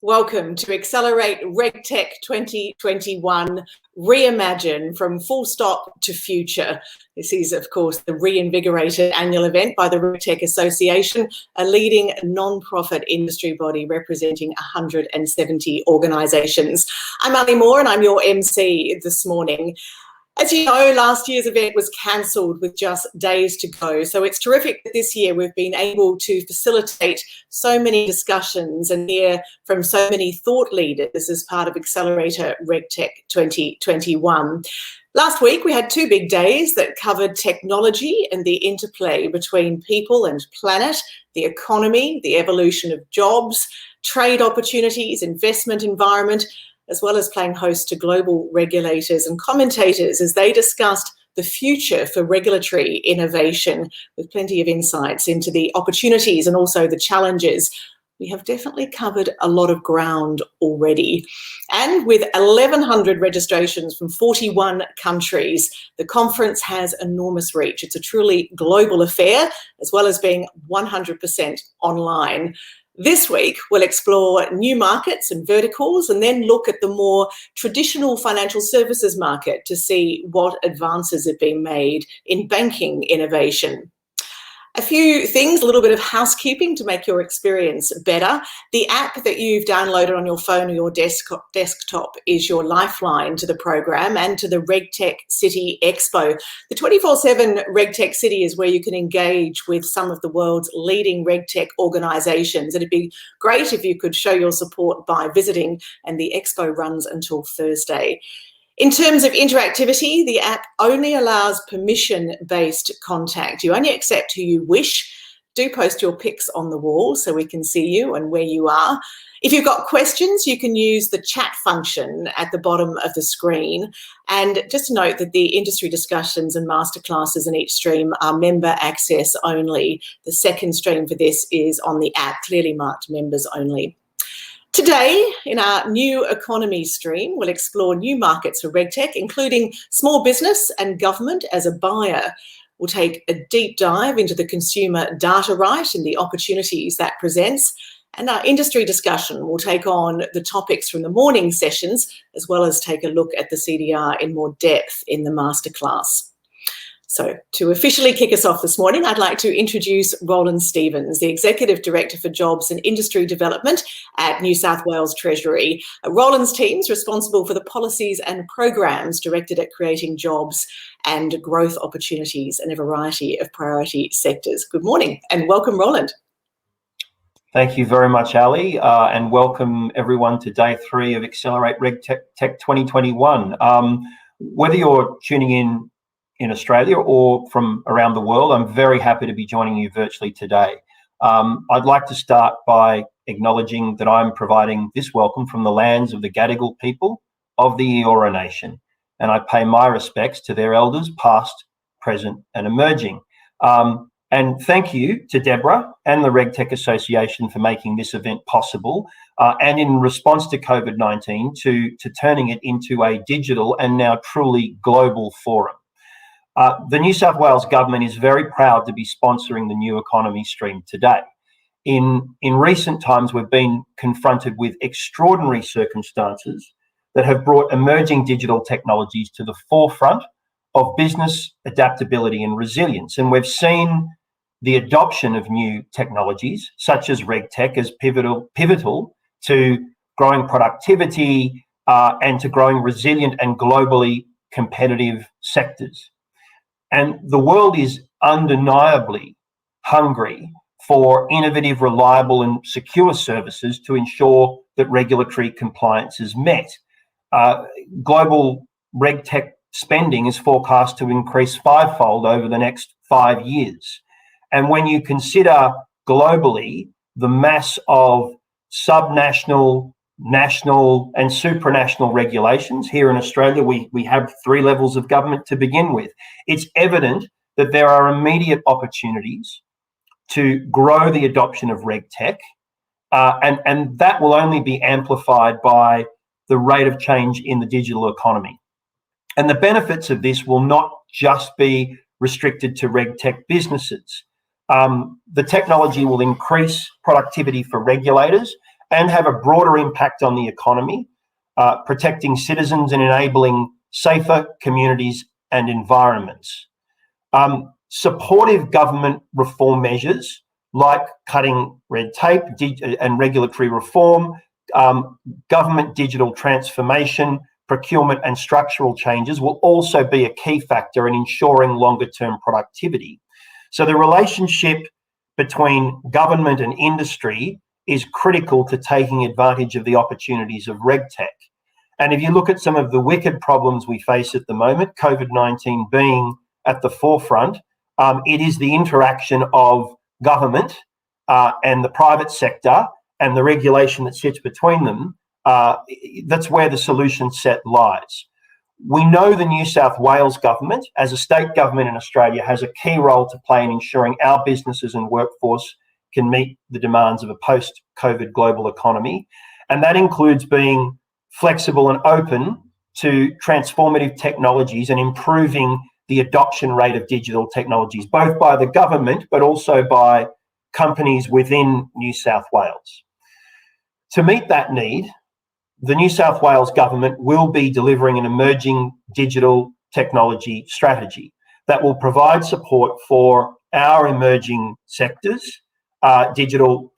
Welcome to Accelerate RegTech 2021 Reimagine from Full Stop to Future. This is, of course, the reinvigorated annual event by the RegTech Association, a leading non-profit industry body representing 170 organisations. I'm Ali Moore and I'm your MC this morning. As you know, last year's event was cancelled with just days to go. So it's terrific that this year we've been able to facilitate so many discussions and hear from so many thought leaders as part of Accelerator RegTech 2021. Last week, we had two big days that covered technology and the interplay between people and planet, the economy, the evolution of jobs, trade opportunities, investment environment, as well as playing host to global regulators and commentators as they discussed the future for regulatory innovation with plenty of insights into the opportunities and also the challenges. We have definitely covered a lot of ground already. And with 1,100 registrations from 41 countries, the conference has enormous reach. It's a truly global affair, as well as being 100% online. This week, we'll explore new markets and verticals and then look at the more traditional financial services market to see what advances have been made in banking innovation. A few things, a little bit of housekeeping to make your experience better. The app that you've downloaded on your phone or your desktop is your lifeline to the program and to the RegTech City Expo. The 24/7 RegTech City is where you can engage with some of the world's leading RegTech organisations. It'd be great if you could show your support by visiting, and the expo runs until Thursday. In terms of interactivity, the app only allows permission-based contact. You only accept who you wish. Do post your pics on the wall so we can see you and where you are. If you've got questions, you can use the chat function at the bottom of the screen. And just to note that the industry discussions and masterclasses in each stream are member access only. The second stream for this is on the app, clearly marked members only. Today, in our new economy stream, we'll explore new markets for RegTech, including small business and government as a buyer. We'll take a deep dive into the consumer data right and the opportunities that presents. And our industry discussion will take on the topics from the morning sessions, as well as take a look at the CDR in more depth in the masterclass. So to officially kick us off this morning, I'd like to introduce Roland Stevens, the Executive Director for Jobs and Industry Development at New South Wales Treasury. Roland's team's responsible for the policies and programs directed at creating jobs and growth opportunities in a variety of priority sectors. Good morning and welcome, Roland. Thank you very much, Ali, and welcome everyone to day 3 of Accelerate RegTech 2021. Whether you're tuning in Australia or from around the world, I'm very happy to be joining you virtually today. I'd like to start by acknowledging that I'm providing this welcome from the lands of the Gadigal people of the Eora Nation, and I pay my respects to their elders, past, present and emerging. And thank you to Deborah and the RegTech Association for making this event possible, and in response to COVID-19 to turning it into a digital and now truly global forum. The New South Wales government is very proud to be sponsoring the new economy stream today. In recent times, we've been confronted with extraordinary circumstances that have brought emerging digital technologies to the forefront of business adaptability and resilience. And we've seen the adoption of new technologies, such as RegTech, as pivotal to growing productivity and to growing resilient and globally competitive sectors. And the world is undeniably hungry for innovative, reliable and secure services to ensure that regulatory compliance is met. Global RegTech spending is forecast to increase 5-fold over the next 5 years. And when you consider globally the mass of subnational, national and supranational regulations, here in Australia we have 3 levels of government to begin with. It's evident that there are immediate opportunities to grow the adoption of RegTech, and that will only be amplified by the rate of change in the digital economy. And the benefits of this will not just be restricted to RegTech businesses. The technology will increase productivity for regulators and have a broader impact on the economy, protecting citizens and enabling safer communities and environments. Supportive government reform measures like cutting red tape and regulatory reform, government digital transformation, procurement and structural changes will also be a key factor in ensuring longer-term productivity. So the relationship between government and industry is critical to taking advantage of the opportunities of RegTech. And if you look at some of the wicked problems we face at the moment, COVID-19 being at the forefront, it is the interaction of government and the private sector and the regulation that sits between them, that's where the solution set lies. We know the New South Wales government, as a state government in Australia, has a key role to play in ensuring our businesses and workforce can meet the demands of a post-COVID global economy. And that includes being flexible and open to transformative technologies and improving the adoption rate of digital technologies, both by the government, but also by companies within New South Wales. To meet that need, the New South Wales government will be delivering an emerging digital technology strategy that will provide support for our emerging sectors, digital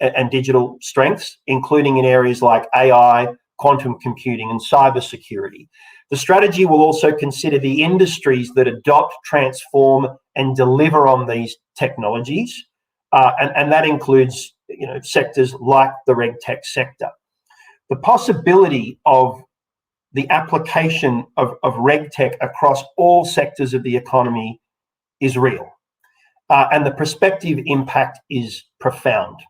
strengths, including in areas like AI, quantum computing and cybersecurity. The strategy will also consider the industries that adopt, transform and deliver on these technologies, and that includes sectors like the RegTech sector. The possibility of the application of RegTech across all sectors of the economy is real, and the prospective impact is profound.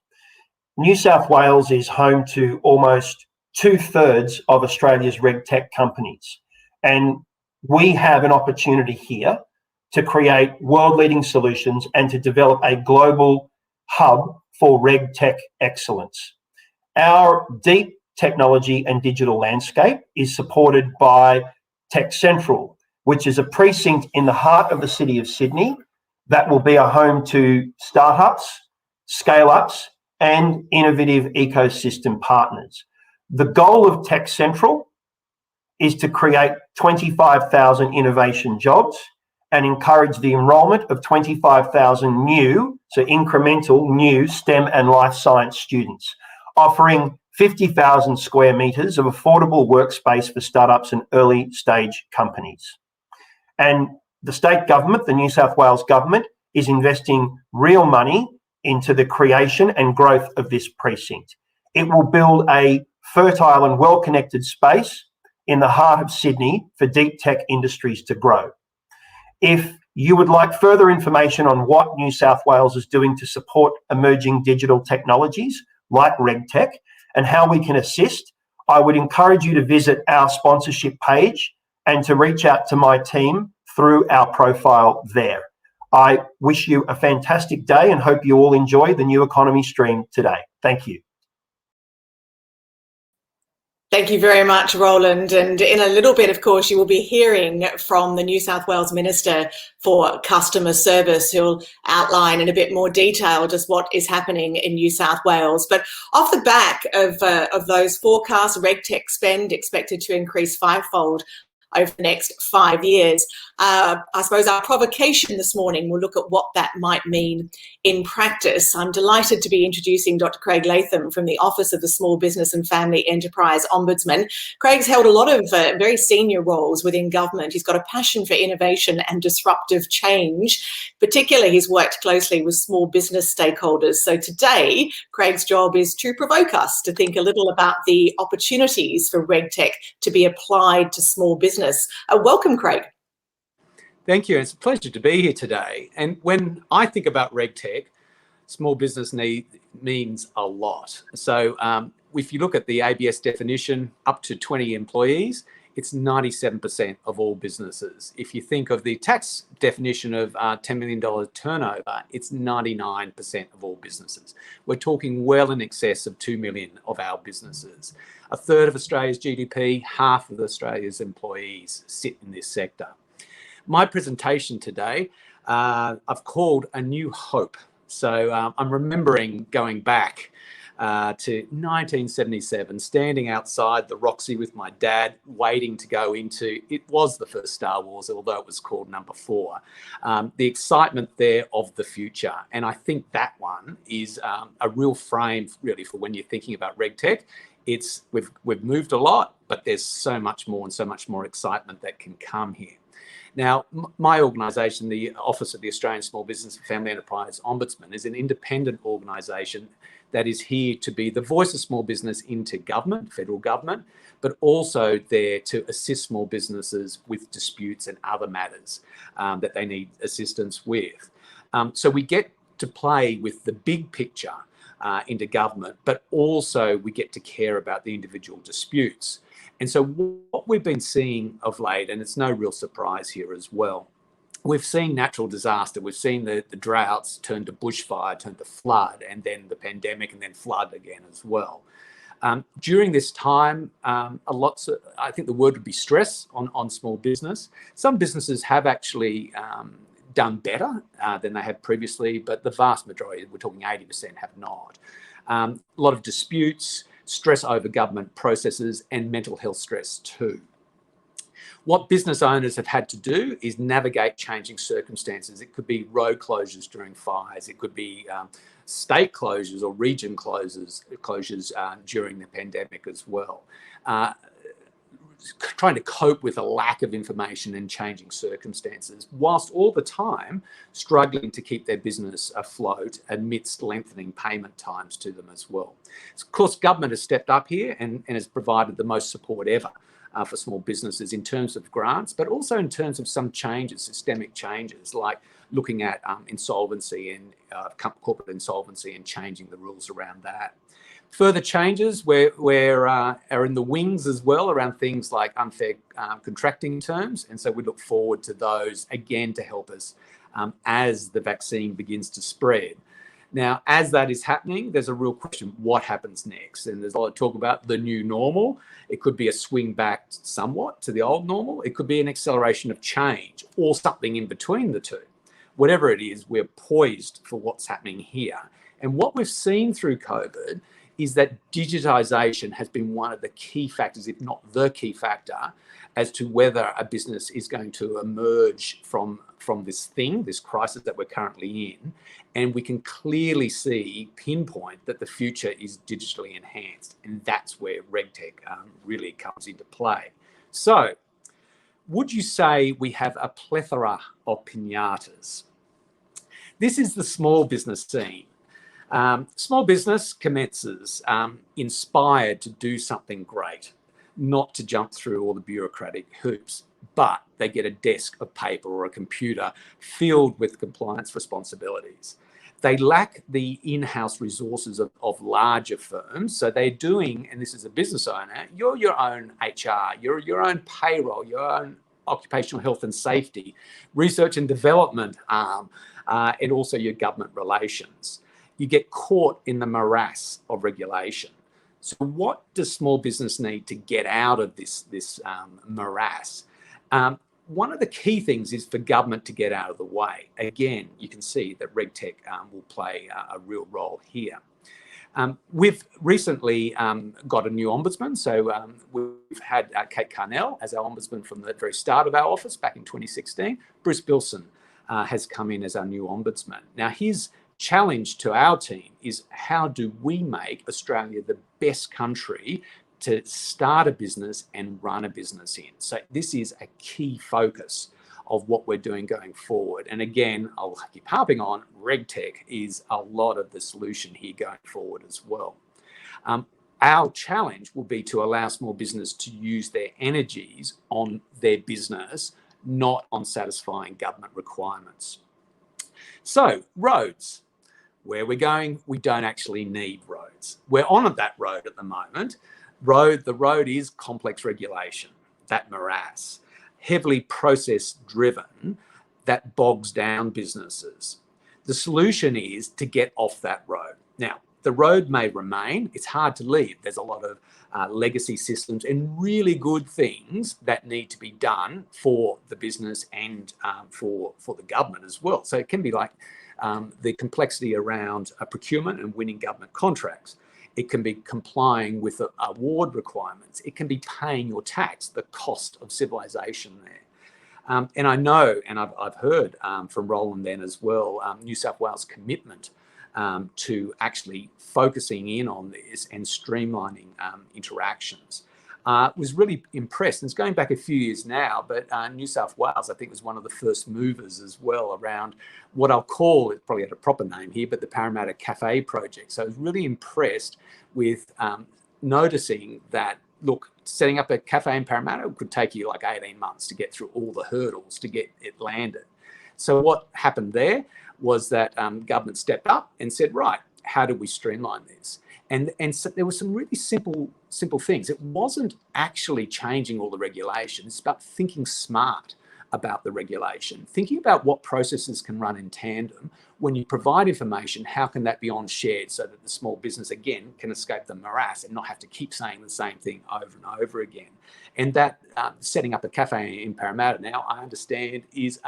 New South Wales is home to almost 2/3 of Australia's RegTech companies, and we have an opportunity here to create world-leading solutions and to develop a global hub for RegTech excellence. Our deep technology and digital landscape is supported by Tech Central, which is a precinct in the heart of the city of Sydney that will be a home to startups, scale-ups, and innovative ecosystem partners. The goal of Tech Central is to create 25,000 innovation jobs and encourage the enrolment of 25,000 new, so incremental new STEM and life science students, offering 50,000 square metres of affordable workspace for startups and early stage companies. And the state government, the New South Wales government, is investing real money into the creation and growth of this precinct. It will build a fertile and well-connected space in the heart of Sydney for deep tech industries to grow. If you would like further information on what New South Wales is doing to support emerging digital technologies like RegTech and how we can assist, I would encourage you to visit our sponsorship page and to reach out to my team through our profile there. I wish you a fantastic day and hope you all enjoy the New Economy stream today. Thank you. Thank you very much, Roland. And in a little bit, of course, you will be hearing from the New South Wales Minister for Customer Service, who'll outline in a bit more detail just what is happening in New South Wales. But off the back of those forecasts, RegTech spend expected to increase fivefold over the next 5 years. I suppose our provocation this morning will look at what that might mean in practice. I'm delighted to be introducing Dr. Craig Latham from the Office of the Small Business and Family Enterprise Ombudsman. Craig's held a lot of very senior roles within government. He's got a passion for innovation and disruptive change. Particularly, he's worked closely with small business stakeholders. So today, Craig's job is to provoke us to think a little about the opportunities for RegTech to be applied to small business. Welcome, Craig. Thank you. It's a pleasure to be here today. And when I think about RegTech, small business means a lot. So if you look at the ABS definition, up to 20 employees, it's 97% of all businesses. If you think of the tax definition of $10 million turnover, it's 99% of all businesses. We're talking well in excess of 2 million of our businesses. A third of Australia's GDP, half of Australia's employees sit in this sector. My presentation today, I've called A New Hope. So I'm remembering going back to 1977, standing outside the Roxy with my dad, waiting to go into, it was the first Star Wars, although it was called number 4. The excitement there of the future. And I think that one is a real frame really for when you're thinking about RegTech. It's we've moved a lot, but there's so much more and so much more excitement that can come here. Now, my organisation, the Office of the Australian Small Business and Family Enterprise Ombudsman, is an independent organisation that is here to be the voice of small business into government, federal government, but also there to assist small businesses with disputes and other matters that they need assistance with. So we get to play with the big picture into government, but also we get to care about the individual disputes. And so what we've been seeing of late, and it's no real surprise here as well, we've seen natural disaster. We've seen the droughts turn to bushfire, turn to flood, and then the pandemic, and then flood again as well. During this time, I think the word would be stress on small business. Some businesses have actually done better than they have previously, but the vast majority, we're talking 80%, have not. A lot of disputes, stress over government processes, and mental health stress too. What business owners have had to do is navigate changing circumstances. It could be road closures during fires. It could be state closures or region closures during the pandemic as well. Trying to cope with a lack of information and changing circumstances, whilst all the time struggling to keep their business afloat amidst lengthening payment times to them as well. So of course, government has stepped up here and has provided the most support ever for small businesses in terms of grants, but also in terms of some changes, systemic changes, like looking at insolvency and corporate insolvency and changing the rules around that. Further changes are in the wings as well around things like unfair contracting terms. And so we look forward to those again to help us as the vaccine begins to spread. Now, as that is happening, there's a real question, what happens next? And there's a lot of talk about the new normal. It could be a swing back somewhat to the old normal. It could be an acceleration of change or something in between the two. Whatever it is, we're poised for what's happening here. And what we've seen through COVID is that digitisation has been one of the key factors, if not the key factor, as to whether a business is going to emerge from this crisis that we're currently in. And we can clearly pinpoint that the future is digitally enhanced. And that's where RegTech really comes into play. So would you say we have a plethora of pinatas? This is the small business scene. Small business commences inspired to do something great, not to jump through all the bureaucratic hoops, but they get a desk of paper or a computer filled with compliance responsibilities. They lack the in-house resources of larger firms, so they're doing, and this is a business owner, you're your own HR, you're your own payroll, your own occupational health and safety, research and development arm, and also your government relations. You get caught in the morass of regulation. So what does small business need to get out of this morass? One of the key things is for government to get out of the way. Again, you can see that RegTech will play a real role here. We've recently got a new ombudsman. So we've had Kate Carnell as our ombudsman from the very start of our office back in 2016. Bruce Bilson has come in as our new ombudsman. Now, his challenge to our team is how do we make Australia the best country to start a business and run a business in? So this is a key focus of what we're doing going forward. And again, I'll keep harping on, RegTech is a lot of the solution here going forward as well. Our challenge will be to allow small business to use their energies on their business, not on satisfying government requirements. So roads. Where we're going, we don't actually need roads. We're on that road at the moment. The road is complex regulation, that morass, heavily process driven, that bogs down businesses. The solution is to get off that road. Now, the road may remain. It's hard to leave. There's a lot of legacy systems and really good things that need to be done for the business and for the government as well. So it can be like the complexity around procurement and winning government contracts. It can be complying with award requirements. It can be paying your tax, the cost of civilization there. And I know, and I've heard from Roland then as well, New South Wales' commitment to actually focusing in on this and streamlining interactions. Was really impressed. And it's going back a few years now, but New South Wales, I think, was one of the first movers as well around what I'll call, it probably had a proper name here, but the Parramatta Cafe project. So I was really impressed with noticing that, look, setting up a cafe in Parramatta could take you like 18 months to get through all the hurdles to get it landed. So what happened there was that government stepped up and said, right, how do we streamline this? And so there were some really simple things. It wasn't actually changing all the regulations. It's about thinking smart about the regulation, thinking about what processes can run in tandem. When you provide information, how can that be on shared so that the small business, again, can escape the morass and not have to keep saying the same thing over and over again. And that setting up a cafe in Parramatta now, I understand, is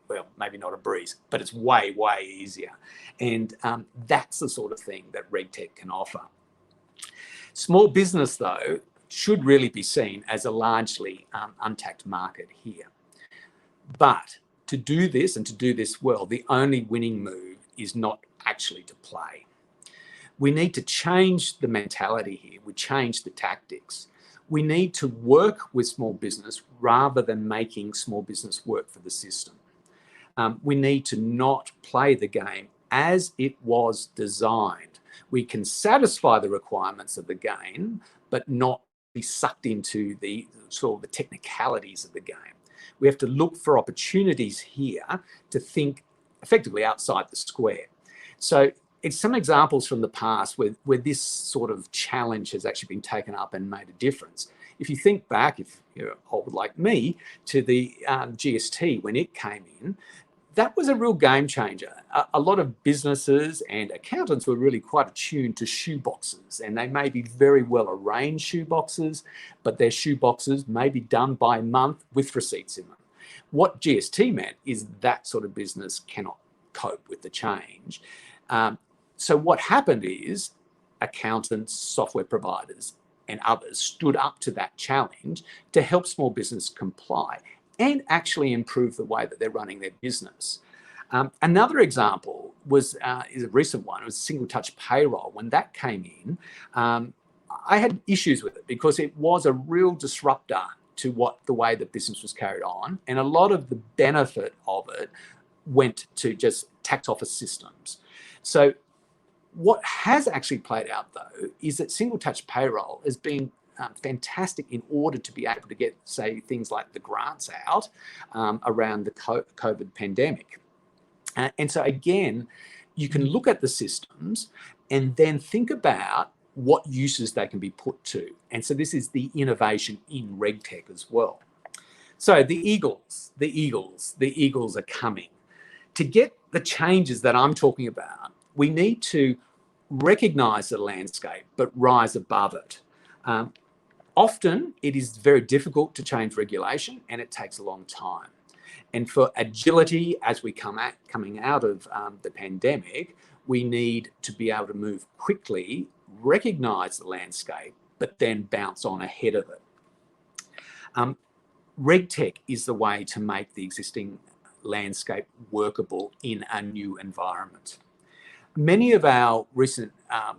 well, maybe not a breeze, but it's way, way easier. And that's the sort of thing that RegTech can offer. Small business, though, should really be seen as a largely untapped market here. But to do this and to do this well, the only winning move is not actually to play. We need to change the mentality here. We change the tactics. We need to work with small business rather than making small business work for the system. We need to not play the game as it was designed. We can satisfy the requirements of the game, but not be sucked into the sort of the technicalities of the game. We have to look for opportunities here to think effectively outside the square. So it's some examples from the past where this sort of challenge has actually been taken up and made a difference. If you think back, if you're old like me, to the GST when it came in, that was a real game changer. A lot of businesses and accountants were really quite attuned to shoeboxes, and they may be very well arranged shoeboxes, but their shoeboxes may be done by month with receipts in them. What GST meant is that sort of business cannot cope with the change. So what happened is accountants, software providers, and others stood up to that challenge to help small business comply and actually improve the way that they're running their business. Another example is a recent one. It was single touch payroll. When that came in, I had issues with it because it was a real disruptor to the way that business was carried on. And a lot of the benefit of it went to just tax office systems. So what has actually played out, though, is that single touch payroll has been fantastic in order to be able to get, say, things like the grants out around the COVID pandemic. And so, again, you can look at the systems and then think about what uses they can be put to. And so this is the innovation in RegTech as well. So the eagles are coming. To get the changes that I'm talking about, we need to recognise the landscape, but rise above it. Often it is very difficult to change regulation and it takes a long time. And for agility, as we coming out of the pandemic, we need to be able to move quickly, recognise the landscape, but then bounce on ahead of it. RegTech is the way to make the existing landscape workable in a new environment. Many of our recent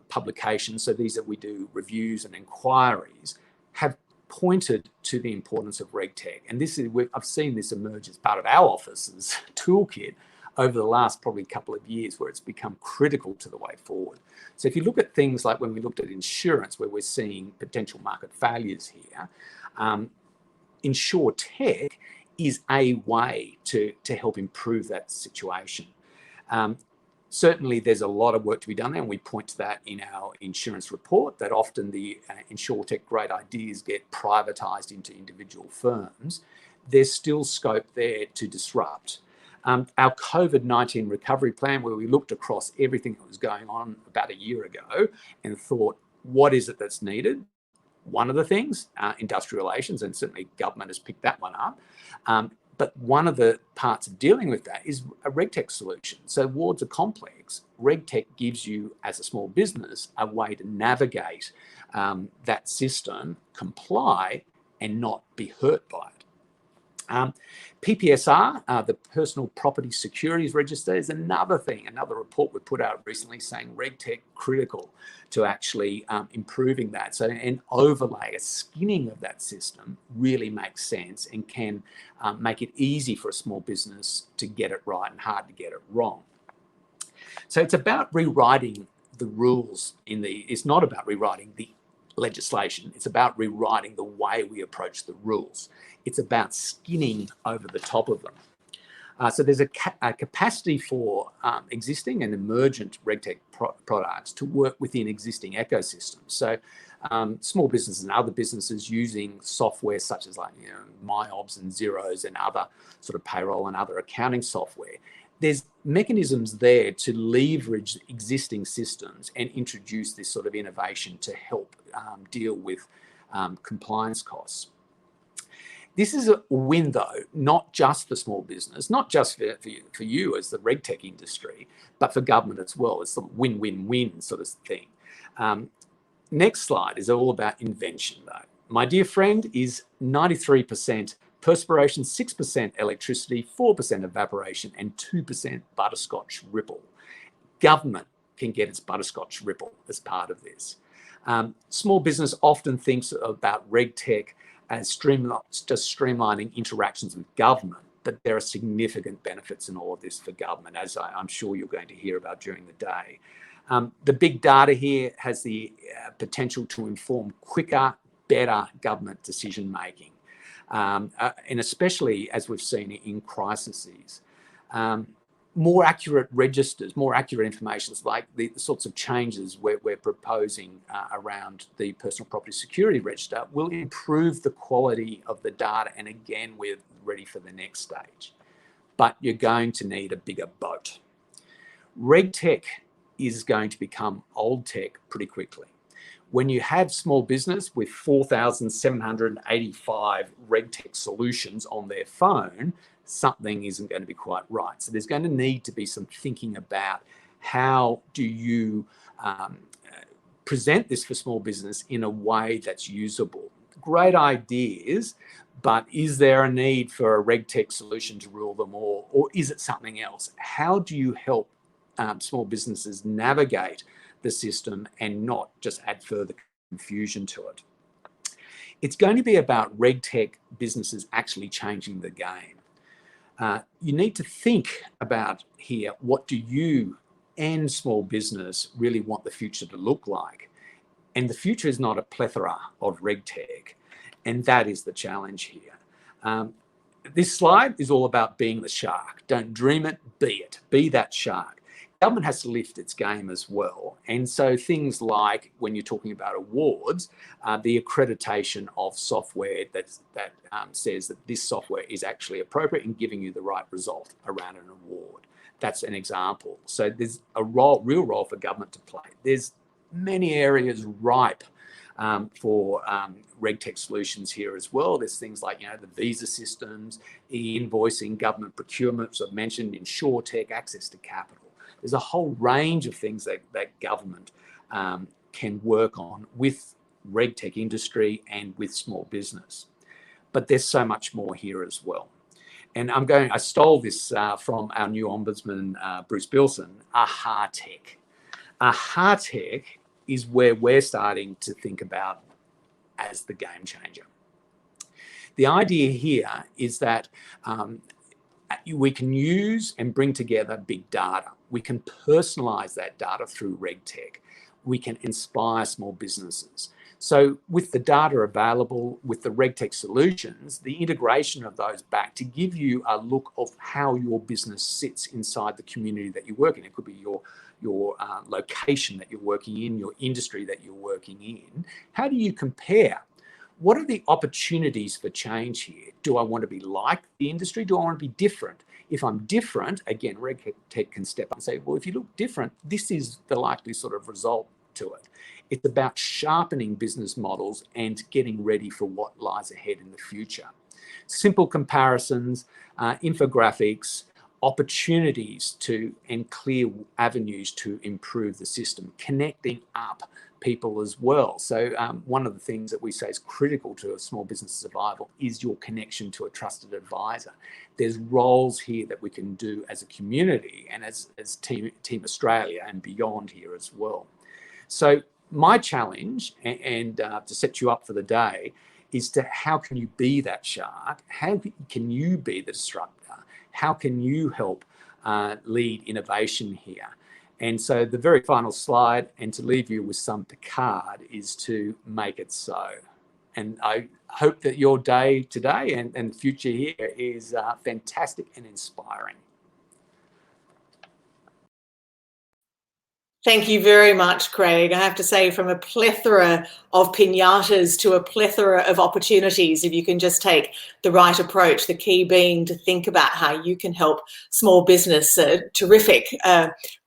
publications, so these that we do reviews and inquiries, have pointed to the importance of RegTech. And this is, I've seen this emerge as part of our office's toolkit over the last probably couple of years, where it's become critical to the way forward. So if you look at things like when we looked at insurance, where we're seeing potential market failures here, InsurTech is a way to help improve that situation. Certainly, there's a lot of work to be done there, and we point to that in our insurance report, that often the InsurTech great ideas get privatised into individual firms. There's still scope there to disrupt. Our COVID-19 recovery plan, where we looked across everything that was going on about a year ago and thought, what is it that's needed? One of the things, industrial relations, and certainly government has picked that one up. But one of the parts of dealing with that is a RegTech solution. So wards are complex. RegTech gives you, as a small business, a way to navigate that system, comply, and not be hurt by it. PPSR, the Personal Property Securities Register, is another thing, another report we put out recently saying RegTech critical to actually improving that. So an overlay, a skinning of that system really makes sense and can make it easy for a small business to get it right and hard to get it wrong. So it's about rewriting the rules it's not about rewriting the legislation, it's about rewriting the way we approach the rules. It's about skinning over the top of them. So there's a capacity for existing and emergent RegTech products to work within existing ecosystems. So small businesses and other businesses using software such as MyObs and Xeros and other sort of payroll and other accounting software. There's mechanisms there to leverage existing systems and introduce this sort of innovation to help deal with compliance costs. This is a win, though, not just for small business, not just for you as the RegTech industry, but for government as well. It's a win-win-win sort of thing. Next slide is all about invention, though. My dear friend is 93% perspiration, 6% electricity, 4% evaporation, and 2% butterscotch ripple. Government can get its butterscotch ripple as part of this. Small business often thinks about RegTech as just streamlining interactions with government, but there are significant benefits in all of this for government, as I'm sure you're going to hear about during the day. The big data here has the potential to inform quicker, better government decision making, and especially as we've seen in crises. More accurate registers, more accurate information, like the sorts of changes we're proposing around the Personal Property Security Register will improve the quality of the data. And again, we're ready for the next stage. But you're going to need a bigger boat. RegTech is going to become old tech pretty quickly. When you have small business with 4,785 RegTech solutions on their phone, something isn't going to be quite right. So there's going to need to be some thinking about how do you present this for small business in a way that's usable. Great ideas, but is there a need for a RegTech solution to rule them all, or is it something else? How do you help small businesses navigate the system and not just add further confusion to it? It's going to be about RegTech businesses actually changing the game. You need to think about here, what do you and small business really want the future to look like? And the future is not a plethora of RegTech, and that is the challenge here. This slide is all about being the shark. Don't dream it, be it. Be that shark. Government has to lift its game as well. And so things like, when you're talking about awards, the accreditation of software that says that this software is actually appropriate in giving you the right result around an award. That's an example. So there's a real role for government to play. There's many areas ripe for RegTech solutions here as well. There's things like, the visa systems, e-invoicing, government procurement, as I've mentioned, InsurTech, access to capital. There's a whole range of things that government can work on with RegTech industry and with small business. But there's so much more here as well. And I stole this from our new Ombudsman, Bruce Bilson, Aha Tech. Aha Tech is where we're starting to think about as the game changer. The idea here is that we can use and bring together big data. We can personalize that data through RegTech. We can inspire small businesses. So with the data available, with the RegTech solutions, the integration of those back to give you a look of how your business sits inside the community that you work in. It could be your location that you're working in, your industry that you're working in. How do you compare? What are the opportunities for change here? Do I want to be like the industry? Do I want to be different? If I'm different, again, RegTech can step up and say, well, if you look different, this is the likely sort of result to it. It's about sharpening business models and getting ready for what lies ahead in the future. Simple comparisons, infographics, opportunities to and clear avenues to improve the system, connecting up people as well. So one of the things that we say is critical to a small business survival is your connection to a trusted advisor. There's roles here that we can do as a community and as Team Australia and beyond here as well. So my challenge, and to set you up for the day, is to how can you be that shark? How can you be the disruptor? How can you help lead innovation here? And so the very final slide, and to leave you with some Picard, is to make it so. And I hope that your day today and future here is fantastic and inspiring. Thank you very much, Craig. I have to say, from a plethora of pinatas to a plethora of opportunities, if you can just take the right approach, the key being to think about how you can help small business. Terrific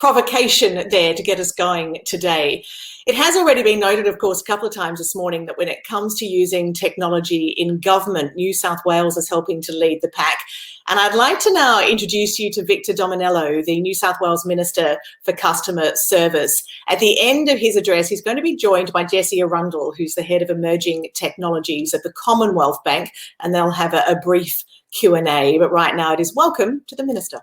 provocation there to get us going today. It has already been noted, of course, a couple of times this morning that when it comes to using technology in government, New South Wales is helping to lead the pack. And I'd like to now introduce you to Victor Dominello, the New South Wales Minister for Customer Service. At the end of his address, he's going to be joined by Jessie Arundel, who's the Head of Emerging Technologies at the Commonwealth Bank, and they'll have a brief Q&A. But right now it is welcome to the Minister.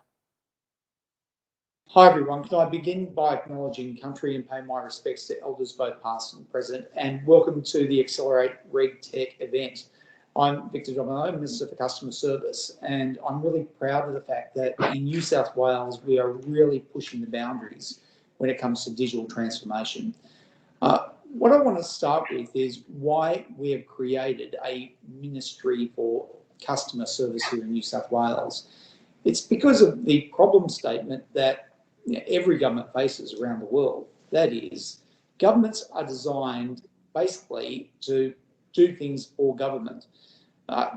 Hi everyone, can I begin by acknowledging country and pay my respects to elders both past and present, and welcome to the Accelerate RegTech event. I'm Victor Dominello, Minister for Customer Service, and I'm really proud of the fact that in New South Wales we are really pushing the boundaries when it comes to digital transformation. What I want to start with is why we have created a Ministry for Customer Service here in New South Wales. It's because of the problem statement that every government faces around the world. That is, governments are designed basically to do things for government.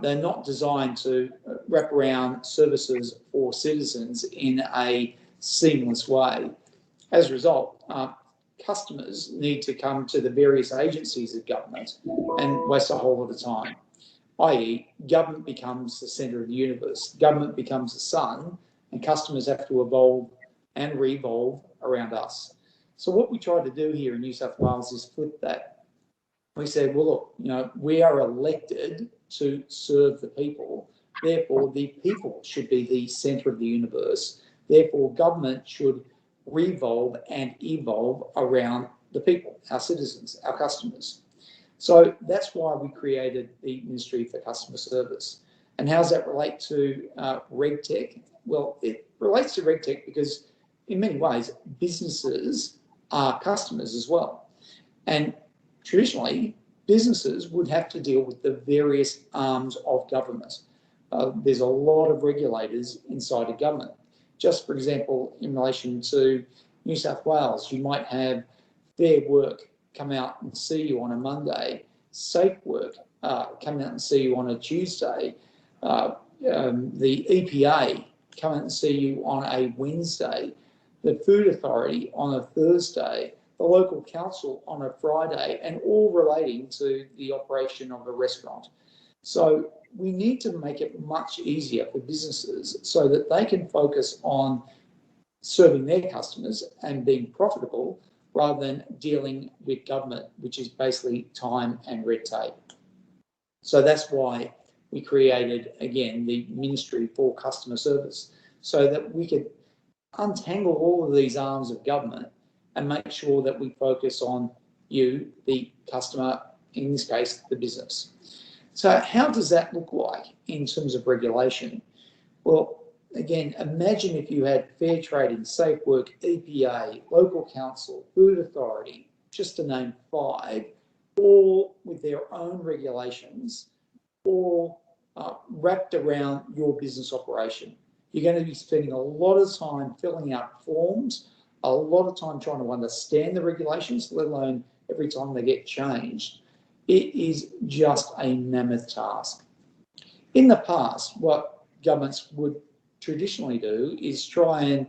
They're not designed to wrap around services for citizens in a seamless way. As a result, customers need to come to the various agencies of government and waste a whole lot of time, i.e. government becomes the centre of the universe, government becomes the sun, and customers have to evolve and revolve around us. So what we try to do here in New South Wales is flip that. We said, well, look, we are elected to serve the people. Therefore, the people should be the centre of the universe. Therefore, government should revolve and evolve around the people, our citizens, our customers. So that's why we created the Ministry for Customer Service. And how does that relate to RegTech? Well, it relates to RegTech because in many ways, businesses are customers as well. And traditionally, businesses would have to deal with the various arms of government. There's a lot of regulators inside of government. Just for example, in relation to New South Wales, you might have Fair Work come out and see you on a Monday, Safe Work come out and see you on a Tuesday, the EPA come out and see you on a Wednesday, the Food Authority on a Thursday, the local council on a Friday, and all relating to the operation of a restaurant. So we need to make it much easier for businesses so that they can focus on serving their customers and being profitable rather than dealing with government, which is basically time and red tape. So that's why we created, again, the Ministry for Customer Service, so that we could untangle all of these arms of government and make sure that we focus on you, the customer, in this case, the business. So how does that look like in terms of regulation? Well, again, imagine if you had fair trading, Safe Work, EPA, local council, Food Authority, just to name 5, all with their own regulations, all wrapped around your business operation. You're going to be spending a lot of time filling out forms, a lot of time trying to understand the regulations, let alone every time they get changed. It is just a mammoth task. In the past, what governments would traditionally do is try and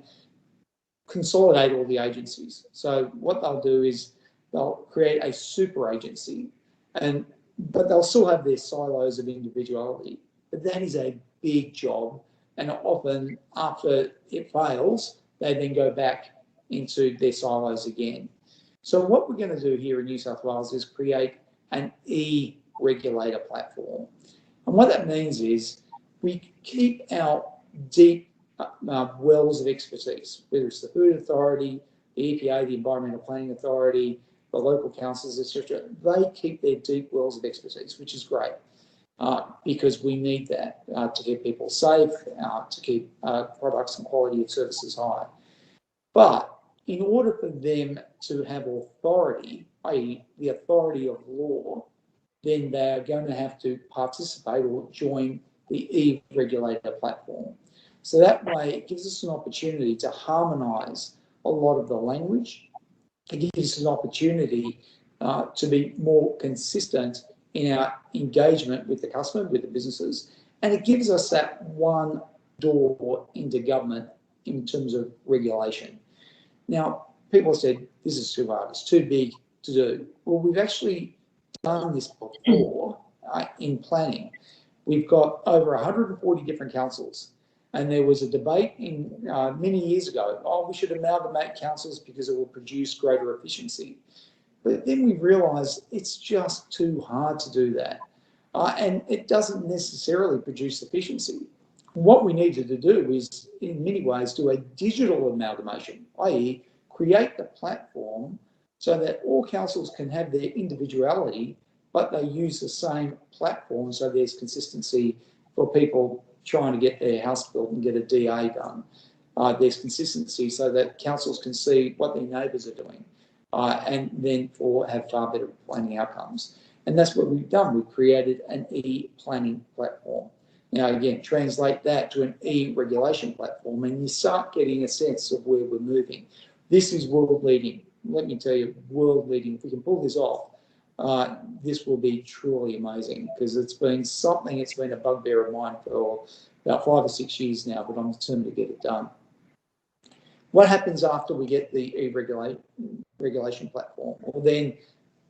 consolidate all the agencies. So what they'll do is they'll create a super agency, but they'll still have their silos of individuality. but that is a big job. And often after it fails, they then go back into their silos again. So what we're going to do here in New South Wales is create an e-regulator platform. And what that means is we keep our deep wells of expertise, whether it's the Food Authority, the EPA, the Environmental Planning Authority, the local councils, etc. They keep their deep wells of expertise, which is great because we need that to keep people safe, to keep products and quality of services high. But in order for them to have authority, i.e. the authority of law, then they are going to have to participate or join the e-regulator platform. So that way it gives us an opportunity to harmonise a lot of the language. It gives us an opportunity to be more consistent in our engagement with the customer, with the businesses, and it gives us that one door into government in terms of regulation. Now, people said, this is too hard, it's too big to do. Well, we've actually done this before in planning. We've got over 140 different councils, and there was a debate in many years ago, we should amalgamate councils because it will produce greater efficiency. But then we realised it's just too hard to do that, and it doesn't necessarily produce efficiency. What we needed to do is, in many ways, do a digital amalgamation, i.e. create the platform so that all councils can have their individuality, but they use the same platform so there's consistency for people trying to get their house built and get a DA done. There's consistency so that councils can see what their neighbours are doing and then have far better planning outcomes. And that's what we've done. We've created an e-planning platform. Now, again, translate that to an e-regulation platform and you start getting a sense of where we're moving. This is world leading. Let me tell you, world leading. If we can pull this off, this will be truly amazing because it's been something, it's been a bugbear of mine for about 5 or 6 years now, but I'm determined to get it done. What happens after we get the e-regulation platform? Well, then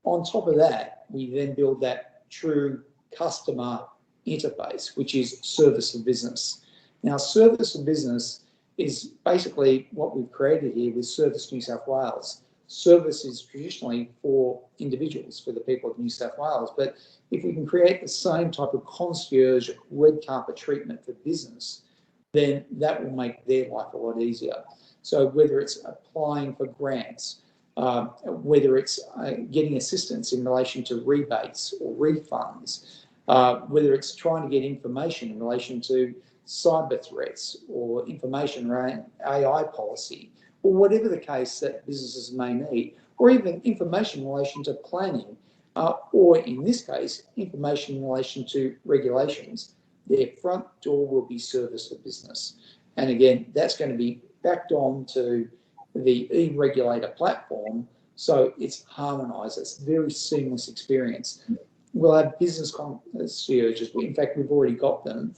on top of that, we then build that true customer interface, which is service of business. Now, service of business is basically what we've created here with Service New South Wales. Service is traditionally for individuals, for the people of New South Wales, but if we can create the same type of concierge red carpet treatment for business, then that will make their life a lot easier. So whether it's applying for grants, whether it's getting assistance in relation to rebates or refunds, whether it's trying to get information in relation to cyber threats or information around AI policy, or whatever the case that businesses may need, or even information in relation to planning, or in this case, information in relation to regulations, their front door will be service for business. And again, that's going to be backed on to the e-regulator platform, so it's harmonised. It's a very seamless experience. We'll have business concierges. In fact, we've already got them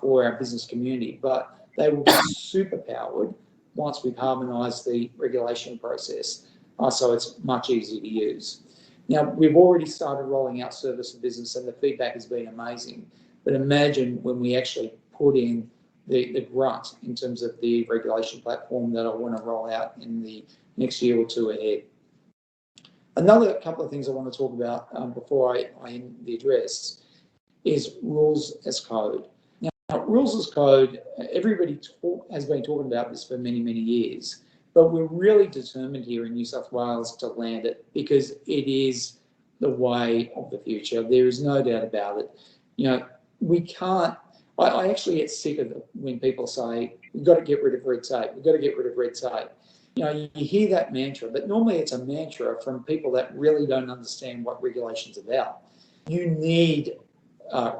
for our business community, but they will be super powered once we've harmonised the regulation process, so it's much easier to use. Now, we've already started rolling out service of business and the feedback has been amazing, but imagine when we actually put in the grunt in terms of the regulation platform that I want to roll out in the next year or two ahead. Another couple of things I want to talk about before I end the address is rules as code. Now, rules as code, everybody has been talking about this for many, many years, but we're really determined here in New South Wales to land it because it is the way of the future. There is no doubt about it. You know, we can't, I actually get sick of it when people say, we've got to get rid of red tape, we've got to get rid of red tape. You know, you hear that mantra, but normally it's a mantra from people that really don't understand what regulation's about. You need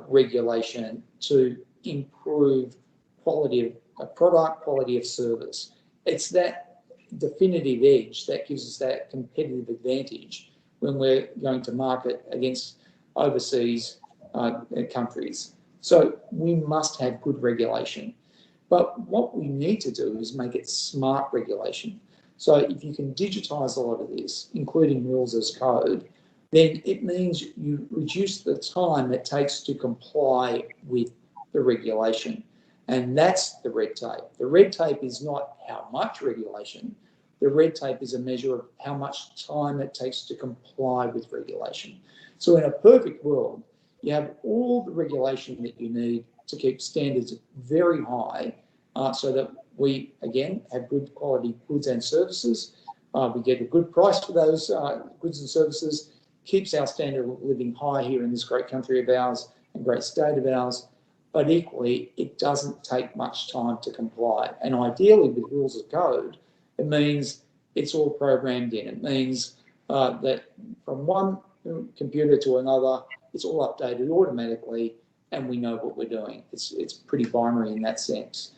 regulation to improve quality of product, quality of service. It's that definitive edge that gives us that competitive advantage when we're going to market against overseas countries. So we must have good regulation. But what we need to do is make it smart regulation. So if you can digitise a lot of this, including rules as code, then it means you reduce the time it takes to comply with the regulation. And that's the red tape. The red tape is not how much regulation. The red tape is a measure of how much time it takes to comply with regulation. So in a perfect world, you have all the regulation that you need to keep standards very high, so that we, again, have good quality goods and services. We get a good price for those goods and services, keeps our standard of living high here in this great country of ours and great state of ours. But equally, it doesn't take much time to comply. And ideally, with rules of code, it means it's all programmed in. It means that from one computer to another, it's all updated automatically, and we know what we're doing. It's pretty binary in that sense.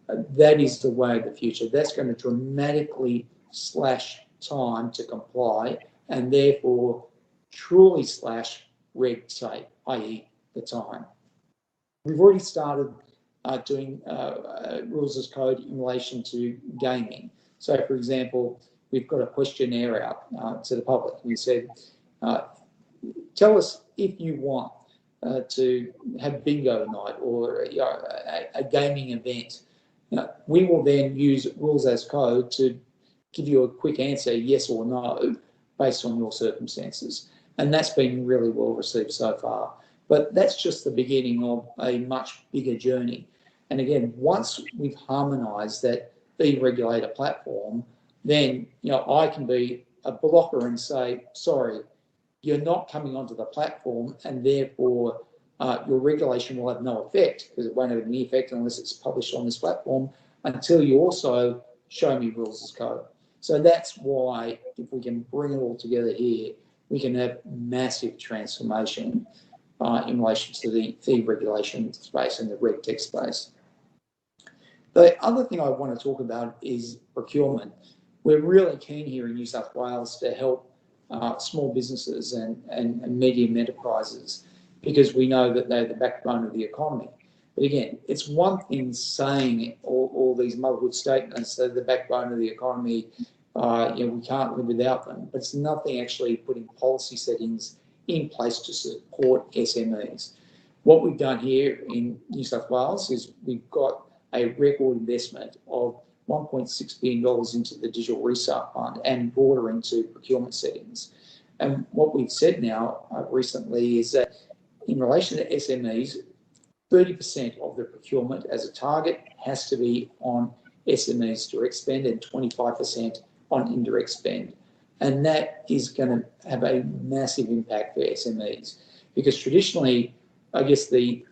That is the way of the future. That's going to dramatically slash time to comply, and therefore truly slash red tape, i.e. the time. We've already started doing rules as code in relation to gaming. So, for example, we've got a questionnaire out to the public. We said, tell us if you want to have bingo night or a gaming event. We will then use rules as code to give you a quick answer, yes or no, based on your circumstances. And that's been really well received so far. But that's just the beginning of a much bigger journey. And again, once we've harmonised that regulator platform, then I can be a blocker and say, sorry, you're not coming onto the platform, and therefore your regulation will have no effect, because it won't have any effect unless it's published on this platform, until you also show me rules as code. So that's why, if we can bring it all together here, we can have massive transformation in relation to the fee regulation space and the reg tech space. The other thing I want to talk about is procurement. We're really keen here in New South Wales to help small businesses and medium enterprises, because we know that they're the backbone of the economy. But again, it's one thing saying all these motherhood statements, they're the backbone of the economy, we can't live without them, but it's nothing actually putting policy settings in place to support SMEs. What we've done here in New South Wales is we've got a record investment of $1.6 billion into the Digital Restart Fund and broader into procurement settings. And what we've said now recently is that in relation to SMEs, 30% of the procurement as a target has to be on SMEs direct spend and 25% on indirect spend. And that is going to have a massive impact for SMEs, because traditionally, I guess the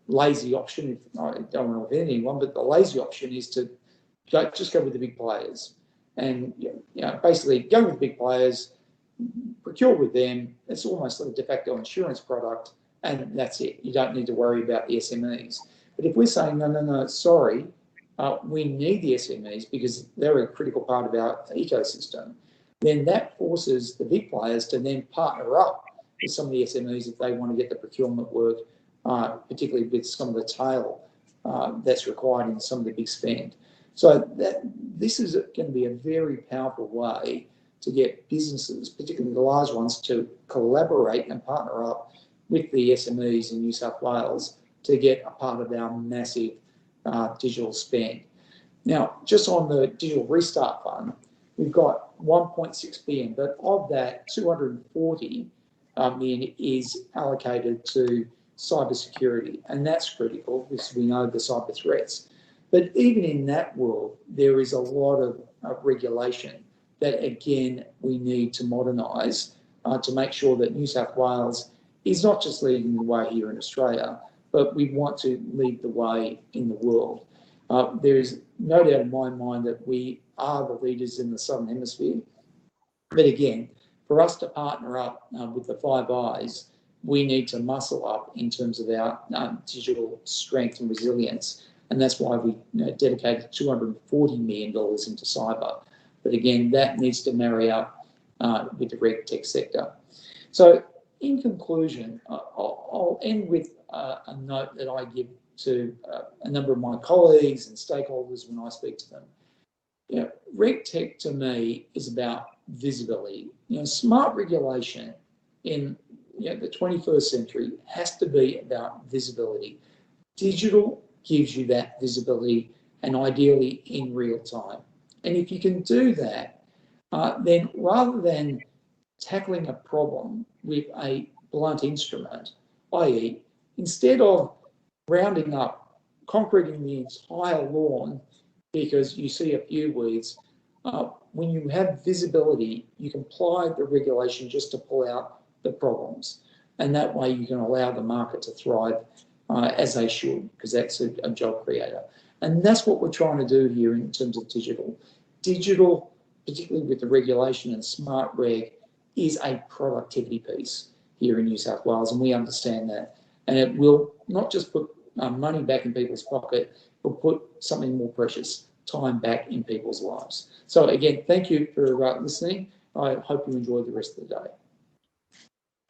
lazy option, I don't want to offend anyone, but the lazy option is to just go with the big players. And basically go with the big players, procure with them. It's almost like a de facto insurance product, and that's it. You don't need to worry about the SMEs. But if we're saying, no, sorry, we need the SMEs because they're a critical part of our ecosystem, then that forces the big players to then partner up with some of the SMEs if they want to get the procurement work, particularly with some of the tail that's required in some of the big spend. So this is going to be a very powerful way to get businesses, particularly the large ones, to collaborate and partner up with the SMEs in New South Wales to get a part of our massive digital spend. Now, just on the Digital Restart Fund, we've got 1.6 billion, but of that, 240 million is allocated to cybersecurity, and that's critical because we know the cyber threats. But even in that world, there is a lot of regulation that, again, we need to modernise to make sure that New South Wales is not just leading the way here in Australia, but we want to lead the way in the world. There is no doubt in my mind that we are the leaders in the Southern Hemisphere. But again, for us to partner up with the Five Eyes, we need to muscle up in terms of our digital strength and resilience. And that's why we dedicated $240 million into cyber. But again, that needs to marry up with the reg tech sector. So in conclusion, I'll end with a note that I give to a number of my colleagues and stakeholders when I speak to them. Reg tech to me is about visibility. Smart regulation in the 21st century has to be about visibility. Digital gives you that visibility, and ideally in real time. And if you can do that, then rather than tackling a problem with a blunt instrument, i.e., instead of rounding up, concreting the entire lawn because you see a few weeds, when you have visibility, you can apply the regulation just to pull out the problems. And that way you can allow the market to thrive as they should, because that's a job creator. And that's what we're trying to do here in terms of digital. Digital, particularly with the regulation and smart reg, is a productivity piece here in New South Wales, and we understand that. And it will not just put money back in people's pocket, but put something more precious, time back in people's lives. So again, thank you for listening. I hope you enjoy the rest of the day.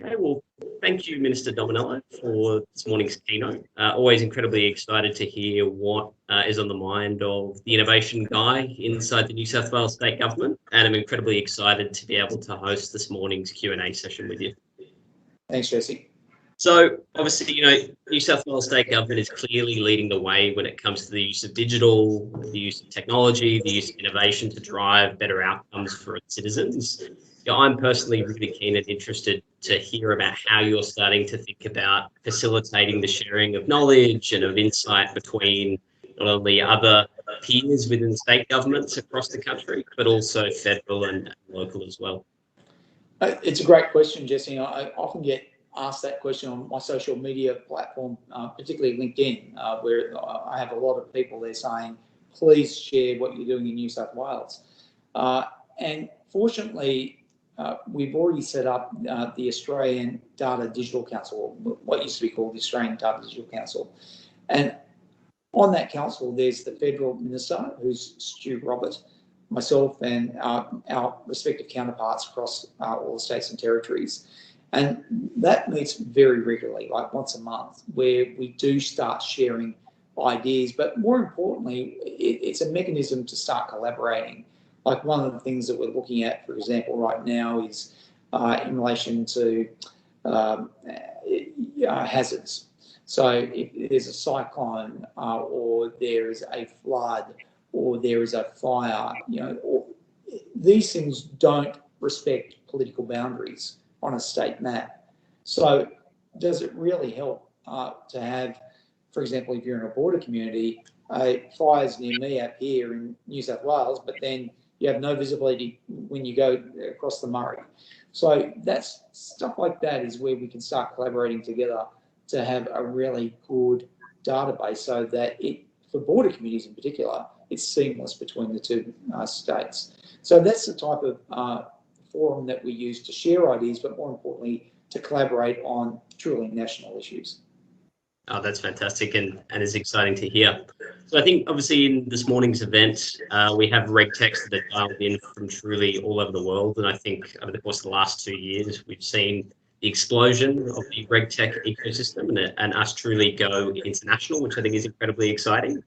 Okay, well, thank you, Minister Dominello, for this morning's keynote. Always incredibly excited to hear what is on the mind of the innovation guy inside the New South Wales State Government, and I'm incredibly excited to be able to host this morning's Q&A session with you. Thanks, Jesse. So obviously, New South Wales State Government is clearly leading the way when it comes to the use of digital, the use of technology, the use of innovation to drive better outcomes for its citizens. I'm personally really keen and interested to hear about how you're starting to think about facilitating the sharing of knowledge and of insight between not only other peers within state governments across the country, but also federal and local as well. It's a great question, Jesse. I often get asked that question on my social media platform, particularly LinkedIn, where I have a lot of people there saying, please share what you're doing in New South Wales. And fortunately, we've already set up the Australian Data Digital Council, what used to be called the Australian Data Digital Council. And on that council, there's the federal minister, who's Stu Robert, myself, and our respective counterparts across all the states and territories. And that meets very regularly, like once a month, where we do start sharing ideas. But more importantly, it's a mechanism to start collaborating. Like one of the things that we're looking at, for example, right now is in relation to hazards. So if there's a cyclone or there is a flood or there is a fire, these things don't respect political boundaries on a state map. So does it really help to have, for example, if you're in a border community, fires near me up here in New South Wales, but then you have no visibility when you go across the Murray. So that's stuff like that is where we can start collaborating together to have a really good database so that for border communities in particular, it's seamless between the two states. So that's the type of forum that we use to share ideas, but more importantly, to collaborate on truly national issues. Oh, that's fantastic and is exciting to hear. So I think obviously in this morning's event, we have reg techs that are dialed in from truly all over the world. And I think over the course of the last 2 years, we've seen the explosion of the reg tech ecosystem and us truly go international, which I think is incredibly exciting.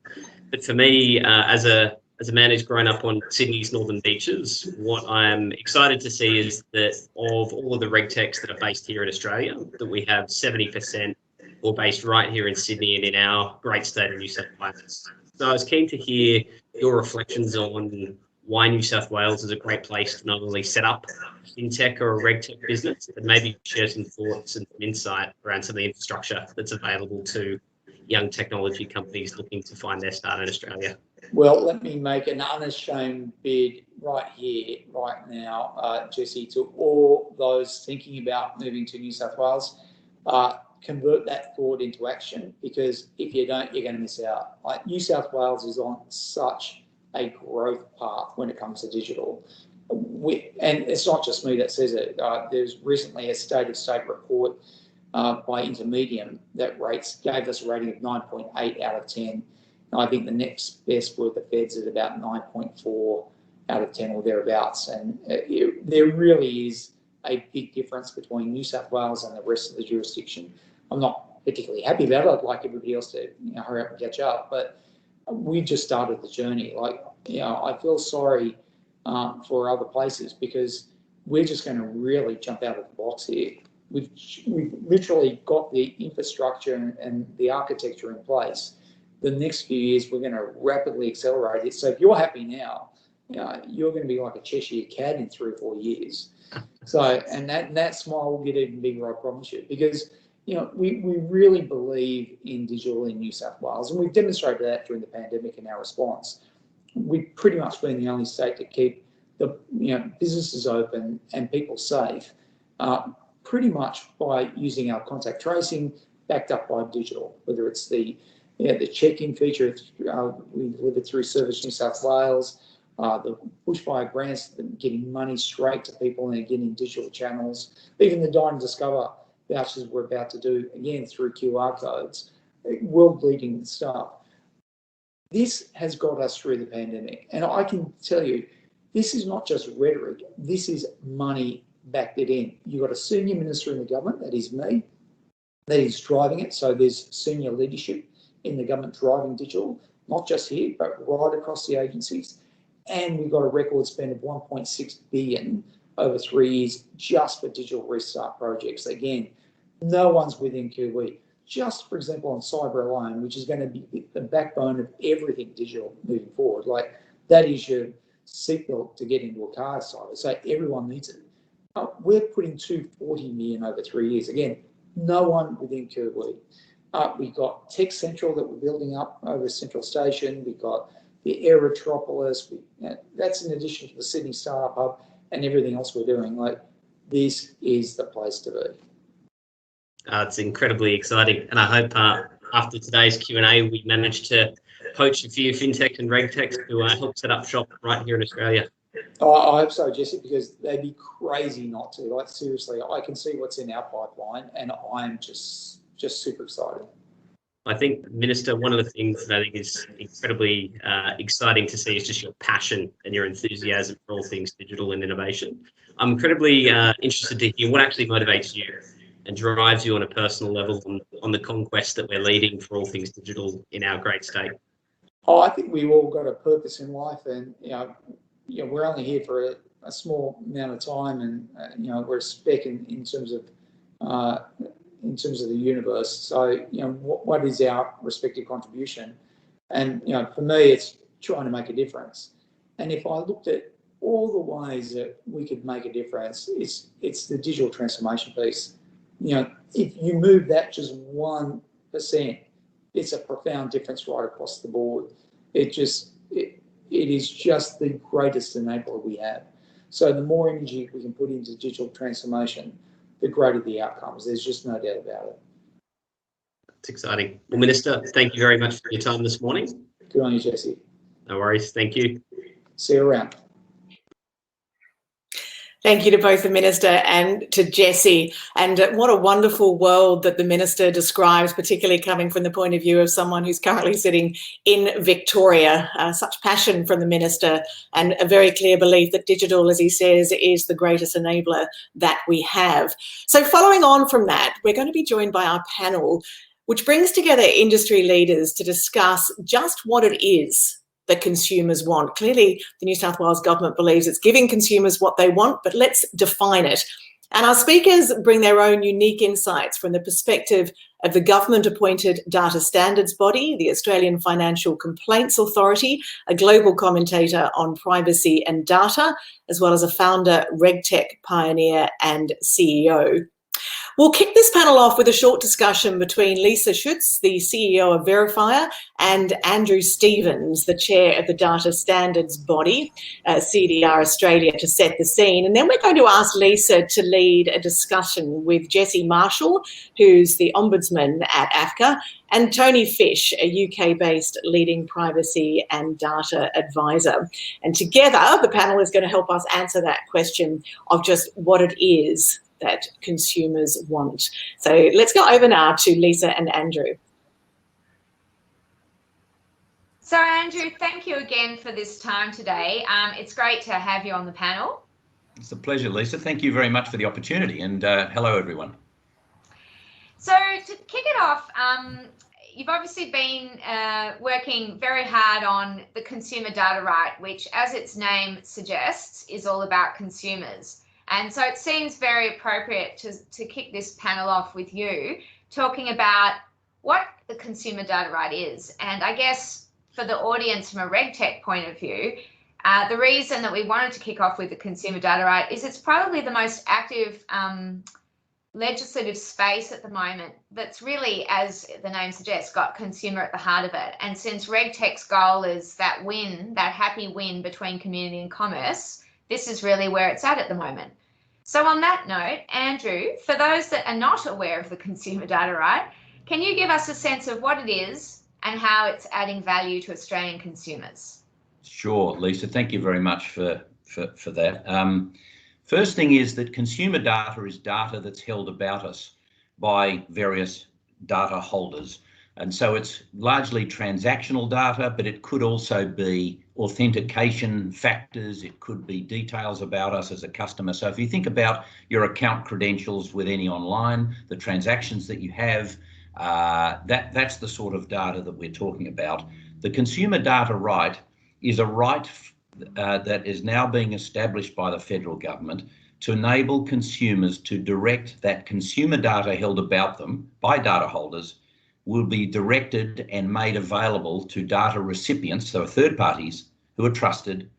But for me, as a man who's grown up on Sydney's northern beaches, what I'm excited to see is that of all of the reg techs that are based here in Australia, that we have 70% or based right here in Sydney and in our great state of New South Wales. So I was keen to hear your reflections on why New South Wales is a great place to not only set up a fintech or a reg tech business, but maybe share some thoughts and some insight around some of the infrastructure that's available to young technology companies looking to find their start in Australia. Well, let me make an unashamed bid right here, right now, Jesse, to all those thinking about moving to New South Wales. Convert that thought into action, because if you don't, you're going to miss out. Like New South Wales is on such a growth path when it comes to digital. And it's not just me that says it. There's recently a state of state report by Intermedium that gave us a rating of 9.8 out of 10. And I think the next best were the Feds at about 9.4 out of 10 or thereabouts. And there really is a big difference between New South Wales and the rest of the jurisdiction. I'm not particularly happy about it. I'd like everybody else to hurry up and catch up, but we've just started the journey. I feel sorry for other places because we're just going to really jump out of the box here. we've literally got the infrastructure and the architecture in place. The next few years, we're going to rapidly accelerate it. So if you're happy now, you're going to be like a Cheshire cat in 3 or 4 years. So, and that smile will get even bigger, I promise you, because we really believe in digital in New South Wales, and we've demonstrated that during the pandemic in our response. We've pretty much been the only state to keep the businesses open and people safe, pretty much by using our contact tracing backed up by digital, whether it's the check-in feature we delivered through Service New South Wales, the bushfire grants, getting money straight to people and getting digital channels, even the Dine and Discover vouchers we're about to do, again, through QR codes, world-leading stuff. This has got us through the pandemic. And I can tell you, this is not just rhetoric, this is money backed it in. You've got a senior minister in the government, that is me, that is driving it. So there's senior leadership in the government driving digital, not just here, but right across the agencies. And we've got a record spend of $1.6 billion over 3 years just for digital restart projects. Again, no one's within QE. Just, for example, on cyber alone, which is going to be the backbone of everything digital moving forward. Like, that is your seatbelt to get into a car cyber. So everyone needs it. We're putting $240 million over 3 years. Again, no one within QE. We've got Tech Central that we're building up over Central Station. We've got the Aerotropolis. That's in addition to the Sydney Startup Hub and everything else we're doing. Like, this is the place to be. It's incredibly exciting, and I hope after today's Q&A we managed to poach a few fintech and regtechs to help set up shop right here in Australia. Oh, I hope so, Jesse, because they'd be crazy not to. Like, seriously, I can see what's in our pipeline, and I'm just super excited. I think, Minister, one of the things that I think is incredibly exciting to see is just your passion and your enthusiasm for all things digital and innovation. I'm incredibly interested to hear what actually motivates you and drives you on a personal level on the conquest that we're leading for all things digital in our great state. Oh, I think we've all got a purpose in life, and we're only here for a small amount of time, and we're a speck in terms of the universe. So what is our respective contribution? And for me, it's trying to make a difference. And if I looked at all the ways that we could make a difference, it's the digital transformation piece. If you move that just 1%, it's a profound difference right across the board. It is just the greatest enabler we have. So the more energy we can put into digital transformation, the greater the outcomes. There's just no doubt about it. It's exciting. Well, Minister, thank you very much for your time this morning. Good on you, Jesse. No worries. Thank you. See you around. Thank you to both the Minister and to Jesse. And what a wonderful world that the Minister describes, particularly coming from the point of view of someone who's currently sitting in Victoria. Such passion from the Minister and a very clear belief that digital, as he says, is the greatest enabler that we have. So following on from that, we're going to be joined by our panel, which brings together industry leaders to discuss just what it is that consumers want. Clearly, the New South Wales government believes it's giving consumers what they want, but let's define it. And our speakers bring their own unique insights from the perspective of the government-appointed data standards body, the Australian Financial Complaints Authority, a global commentator on privacy and data, as well as a founder, RegTech pioneer and CEO. We'll kick this panel off with a short discussion between Lisa Schutz, the CEO of Verifier, and Andrew Stevens, the chair of the Data Standards Body, CDR Australia, to set the scene. And then we're going to ask Lisa to lead a discussion with Jesse Marshall, who's the Ombudsman at AFCA, and Tony Fish, a UK-based leading privacy and data advisor. And together, the panel is going to help us answer that question of just what it is that consumers want. So let's go over now to Lisa and Andrew. So Andrew, thank you again for this time today. It's great to have you on the panel. It's a pleasure, Lisa. Thank you very much for the opportunity, and hello, everyone. So to kick it off, you've obviously been working very hard on the consumer data right, which, as its name suggests, is all about consumers. And so it seems very appropriate to kick this panel off with you, talking about what the consumer data right is. And I guess for the audience from a RegTech point of view, the reason that we wanted to kick off with the consumer data right is it's probably the most active legislative space at the moment that's really, as the name suggests, got consumer at the heart of it. And since RegTech's goal is that win, that happy win between community and commerce, this is really where it's at the moment. So on that note, Andrew, for those that are not aware of the consumer data right, can you give us a sense of what it is and how it's adding value to Australian consumers? Sure, Lisa, thank you very much for that. First thing is that consumer data is data that's held about us by various data holders. And so it's largely transactional data, but it could also be authentication factors. It could be details about us as a customer. So if you think about your account credentials with any online, the transactions that you have, that's the sort of data that we're talking about. The consumer data right is a right that is now being established by the federal government to enable consumers to direct that consumer data held about them by data holders will be directed and made available to data recipients, so third parties who are trusted,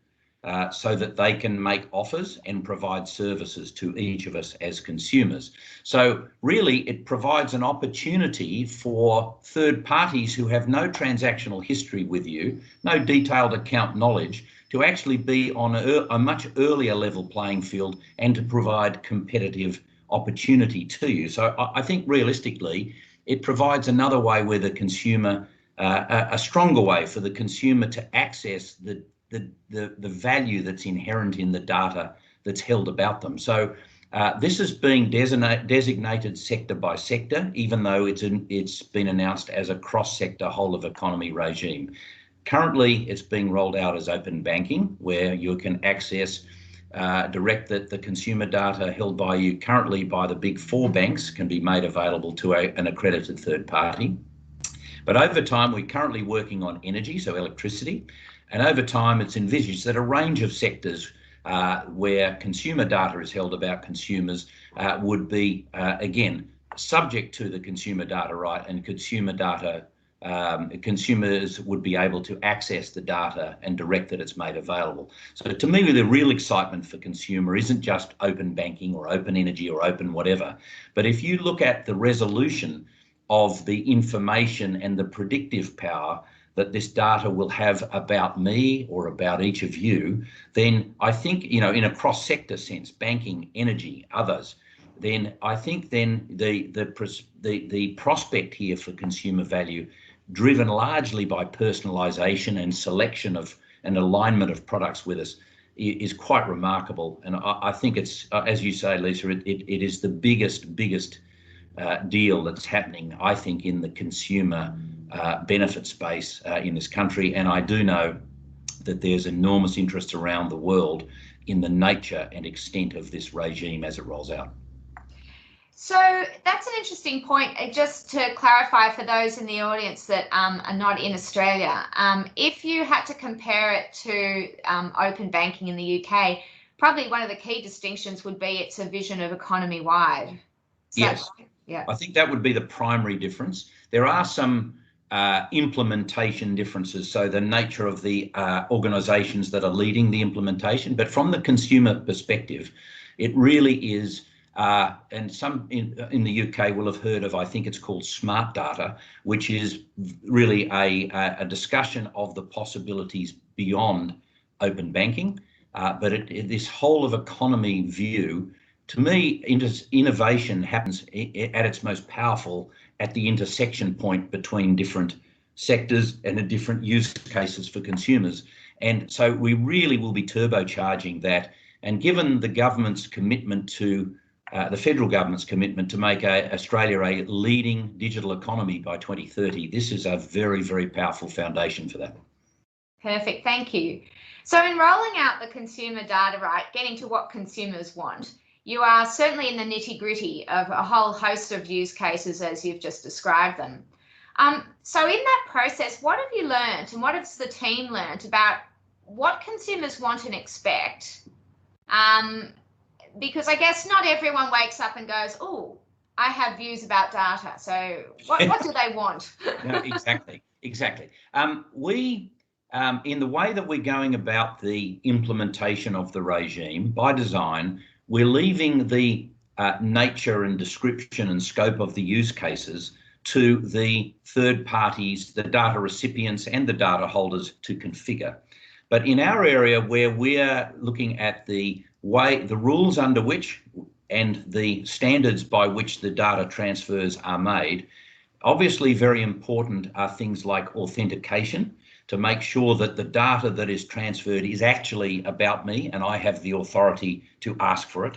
so that they can make offers and provide services to each of us as consumers. So really it provides an opportunity for third parties who have no transactional history with you, no detailed account knowledge, to actually be on a much earlier level playing field and to provide competitive opportunity to you. So I think realistically, it provides another way where the consumer, a stronger way for the consumer to access the value that's inherent in the data that's held about them. So this is being designated sector by sector, even though it's been announced as a cross-sector whole of economy regime. Currently, it's being rolled out as open banking, where you can access direct that the consumer data held by you currently by the big four banks can be made available to an accredited third party. But over time, we're currently working on energy, so electricity. And over time, it's envisaged that a range of sectors where consumer data is held about consumers would be, again, subject to the consumer data right, and consumers would be able to access the data and direct that it's made available. So to me, the real excitement for consumer isn't just open banking or open energy or open whatever, but if you look at the resolution of the information and the predictive power that this data will have about me or about each of you, then I think, in a cross-sector sense, banking, energy, others, then I think then the prospect here for consumer value, driven largely by personalisation and selection of and alignment of products with us, is quite remarkable. And I think it's, as you say, Lisa, it is the biggest deal that's happening, I think, in the consumer benefit space in this country. And I do know that there's enormous interest around the world in the nature and extent of this regime as it rolls out. So that's an interesting point. Just to clarify for those in the audience that are not in Australia, if you had to compare it to open banking in the UK, probably one of the key distinctions would be it's a vision of economy-wide. Yes, yeah. I think that would be the primary difference. There are some implementation differences, so the nature of the organisations that are leading the implementation, but from the consumer perspective, it really is. And some in the UK will have heard of, I think it's called smart data, which is really a discussion of the possibilities beyond open banking. But this whole of economy view, to me, innovation happens at its most powerful at the intersection point between different sectors and different use cases for consumers. And so we really will be turbocharging that. And given the government's commitment to the federal government's commitment to make Australia a leading digital economy by 2030, this is a very, very powerful foundation for that. Perfect, thank you. So in rolling out the consumer data right, getting to what consumers want, you are certainly in the nitty-gritty of a whole host of use cases as you've just described them. So in that process, what have you learned and what has the team learned about what consumers want and expect because I guess not everyone wakes up and goes, oh, I have views about data. So what do they want? No, exactly. We, in the way that we're going about the implementation of the regime, by design, we're leaving the nature and description and scope of the use cases to the third parties, the data recipients and the data holders to configure. But in our area where we're looking at the rules under which and the standards by which the data transfers are made, obviously very important are things like authentication, to make sure that the data that is transferred is actually about me and I have the authority to ask for it.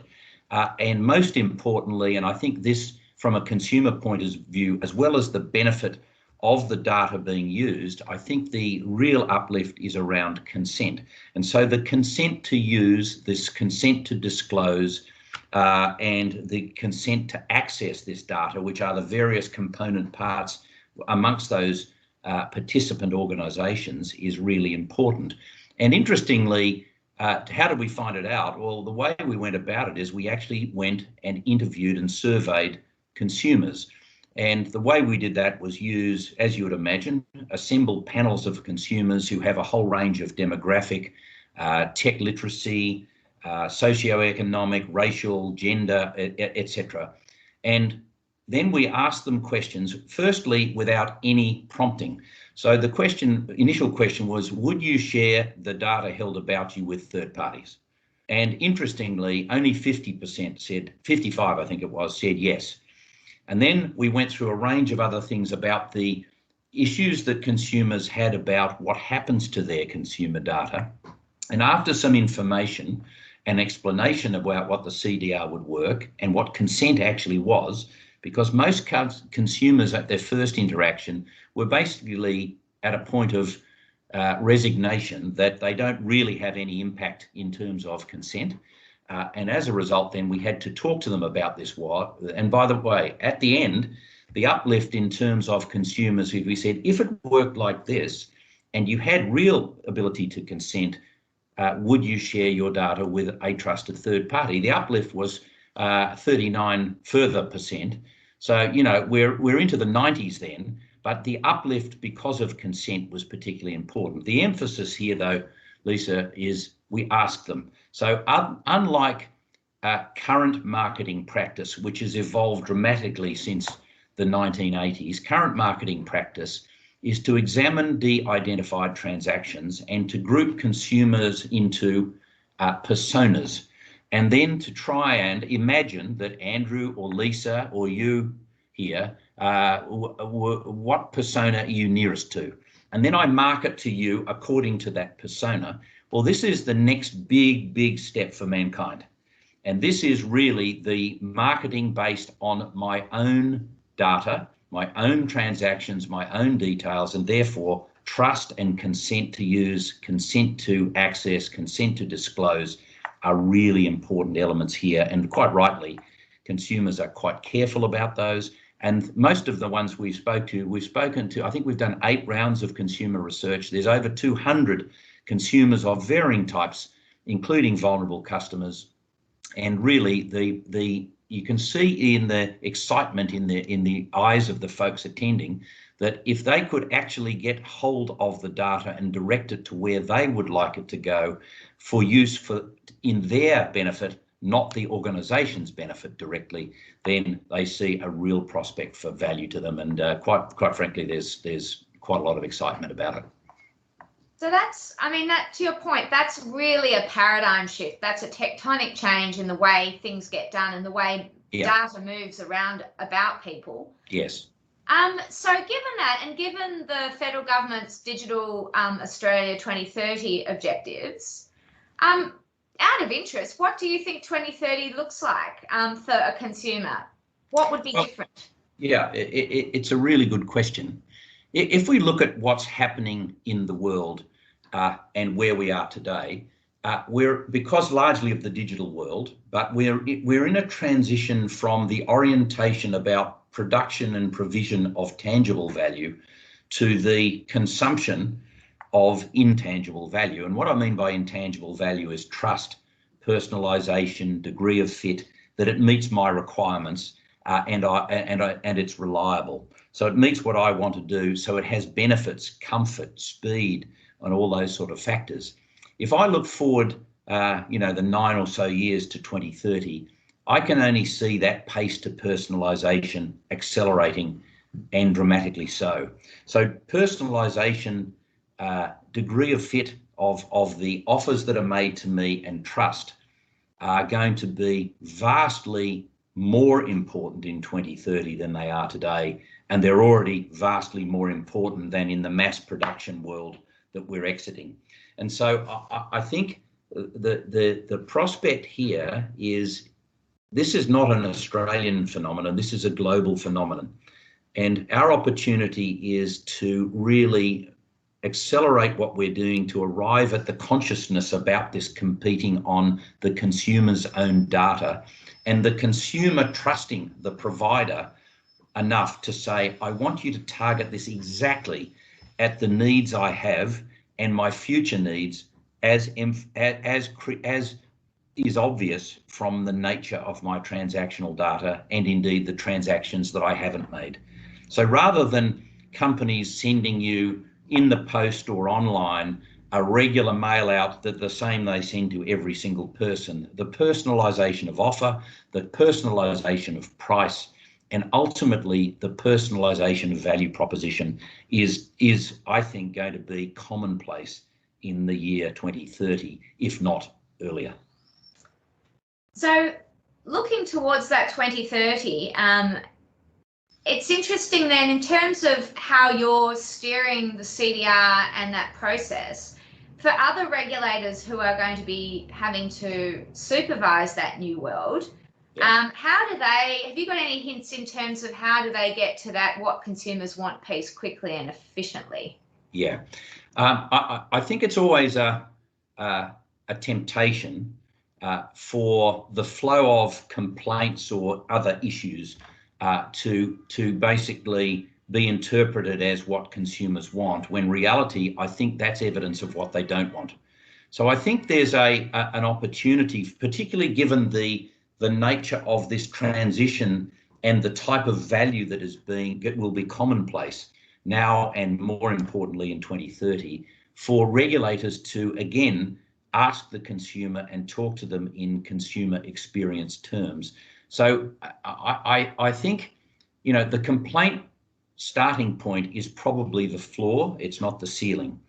And most importantly, and I think this from a consumer point of view, as well as the benefit of the data being used, I think the real uplift is around consent. And so the consent to use, this consent to disclose, and the consent to access this data, which are the various component parts amongst those participant organisations, is really important. And interestingly, how did we find it out? Well, the way we went about it is we actually went and interviewed and surveyed consumers. And the way we did that was use, as you would imagine, assemble panels of consumers who have a whole range of demographic, tech literacy, socioeconomic, racial, gender, etc. And then we asked them questions, firstly, without any prompting. So the initial question was, would you share the data held about you with third parties? And interestingly, only 50% said, 55 I think it was, said yes. And then we went through a range of other things about the issues that consumers had about what happens to their consumer data. And after some information and explanation about what the CDR would work and what consent actually was, because most consumers at their first interaction were basically at a point of resignation that they don't really have any impact in terms of consent. And as a result, then we had to talk to them about this. And by the way, at the end, the uplift in terms of consumers, we said, if it worked like this and you had real ability to consent, would you share your data with a trusted third party? The uplift was 39 further percent. So, you know, we're into the 90s then, but the uplift because of consent was particularly important. The emphasis here, though, Lisa, is we ask them. So unlike current marketing practice, which has evolved dramatically since the 1980s, current marketing practice is to examine de-identified transactions and to group consumers into personas, and then to try and imagine that Andrew or Lisa or you here, what persona are you nearest to? And then I market to you according to that persona. Well, this is the next big step for mankind. And this is really the marketing based on my own data, my own transactions, my own details, and therefore trust and consent to use, consent to access, consent to disclose are really important elements here. And quite rightly, consumers are quite careful about those. And most of the ones we've spoken to, I think we've done 8 rounds of consumer research. There's over 200 consumers of varying types, including vulnerable customers. And really, you can see in the excitement in the eyes of the folks attending that if they could actually get hold of the data and direct it to where they would like it to go for use in their benefit, not the organisation's benefit directly, then they see a real prospect for value to them. And quite frankly, there's quite a lot of excitement about it. So that's, I mean, that to your point, that's really a paradigm shift. That's a tectonic change in the way things get done and the way data moves around about people. Yes. So given that, and given the federal government's Digital Australia 2030 objectives, out of interest, what do you think 2030 looks like for a consumer? What would be different? Yeah, it's a really good question. If we look at what's happening in the world and where we are today, we're, because largely of the digital world, but we're in a transition from the orientation about production and provision of tangible value to the consumption of intangible value. And what I mean by intangible value is trust, personalisation, degree of fit, that it meets my requirements and it's reliable. So it meets what I want to do. So it has benefits, comfort, speed, and all those sort of factors. If I look forward, the 9 or so years to 2030, I can only see that pace to personalisation accelerating, and dramatically so. So personalisation, degree of fit of the offers that are made to me, and trust are going to be vastly more important in 2030 than they are today. And they're already vastly more important than in the mass production world that we're exiting. And so I think the prospect here is, this is not an Australian phenomenon, this is a global phenomenon. And our opportunity is to really accelerate what we're doing to arrive at the consciousness about this competing on the consumer's own data, and the consumer trusting the provider enough to say, I want you to target this exactly at the needs I have and my future needs, as is obvious from the nature of my transactional data, and indeed the transactions that I haven't made. So rather than companies sending you in the post or online a regular mail out that the same they send to every single person, the personalisation of offer, the personalisation of price, and ultimately the personalisation of value proposition is I think going to be commonplace in the year 2030, if not earlier. So looking towards that 2030, it's interesting then in terms of how you're steering the CDR and that process. For other regulators who are going to be having to supervise that new world, how do they, have you got any hints in terms of how do they get to that what consumers want piece quickly and efficiently? Yeah, I think it's always a temptation for the flow of complaints or other issues to basically be interpreted as what consumers want, when reality, I think that's evidence of what they don't want. So I think there's an opportunity, particularly given the nature of this transition and the type of value that will be commonplace now, and more importantly in 2030, for regulators to again ask the consumer and talk to them in consumer experience terms. So I think, the complaint starting point is probably the floor, it's not the ceiling.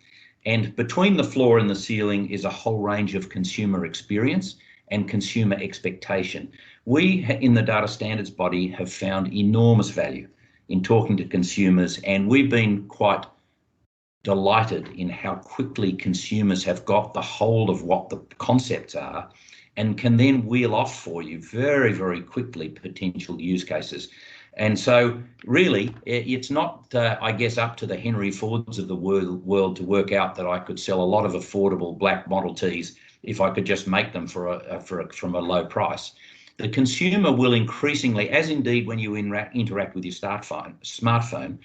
And between the floor and the ceiling is a whole range of consumer experience and consumer expectation. We in the data standards body have found enormous value in talking to consumers, and we've been quite delighted in how quickly consumers have got the hold of what the concepts are and can then wheel off for you very, very quickly potential use cases. And so really, it's not, I guess, up to the Henry Fords of the world to work out that I could sell a lot of affordable black Model Ts if I could just make them from a low price. The consumer will increasingly, as indeed when you interact with your smartphone,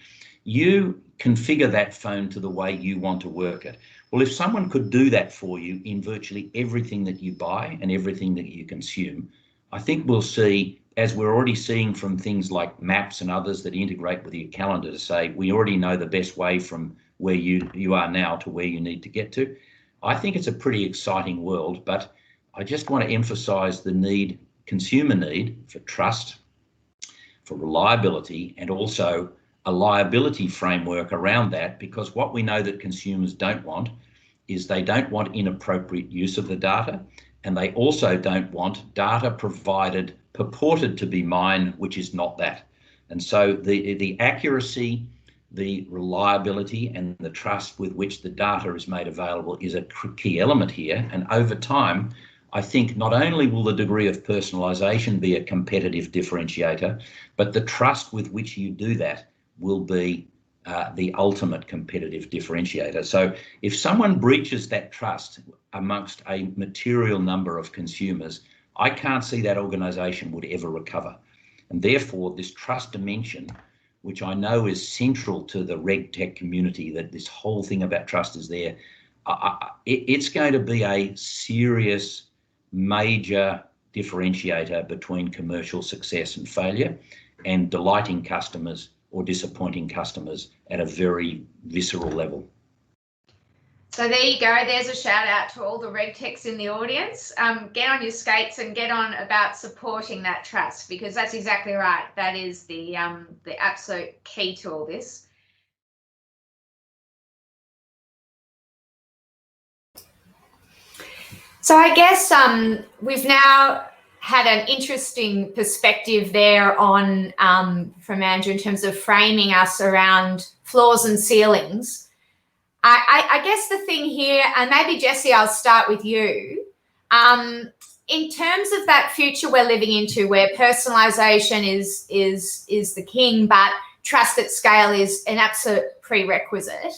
you configure that phone to the way you want to work it. Well, if someone could do that for you in virtually everything that you buy and everything that you consume, I think we'll see, as we're already seeing from things like maps and others that integrate with your calendar to say, we already know the best way from where you are now to where you need to get to. I think it's a pretty exciting world, but I just want to emphasize the consumer need for trust, for reliability, and also a liability framework around that, because what we know that consumers don't want is they don't want inappropriate use of the data, and they also don't want data purported to be mine, which is not that. And so the accuracy, the reliability, and the trust with which the data is made available is a key element here. And over time, I think not only will the degree of personalisation be a competitive differentiator, but the trust with which you do that will be the ultimate competitive differentiator. So if someone breaches that trust amongst a material number of consumers, I can't see that organisation would ever recover. And therefore, this trust dimension, which I know is central to the RegTech community, that this whole thing about trust is there, it's going to be a serious major differentiator between commercial success and failure, and delighting customers or disappointing customers at a very visceral level. So there you go. There's a shout out to all the RegTechs in the audience. Get on your skates and get on about supporting that trust, because that's exactly right. That is the absolute key to all this. So I guess we've now had an interesting perspective there on from Andrew in terms of framing us around floors and ceilings. I guess the thing here, and maybe Jessie, I'll start with you. In terms of that future we're living into, where personalisation is the king, but trust at scale is an absolute prerequisite.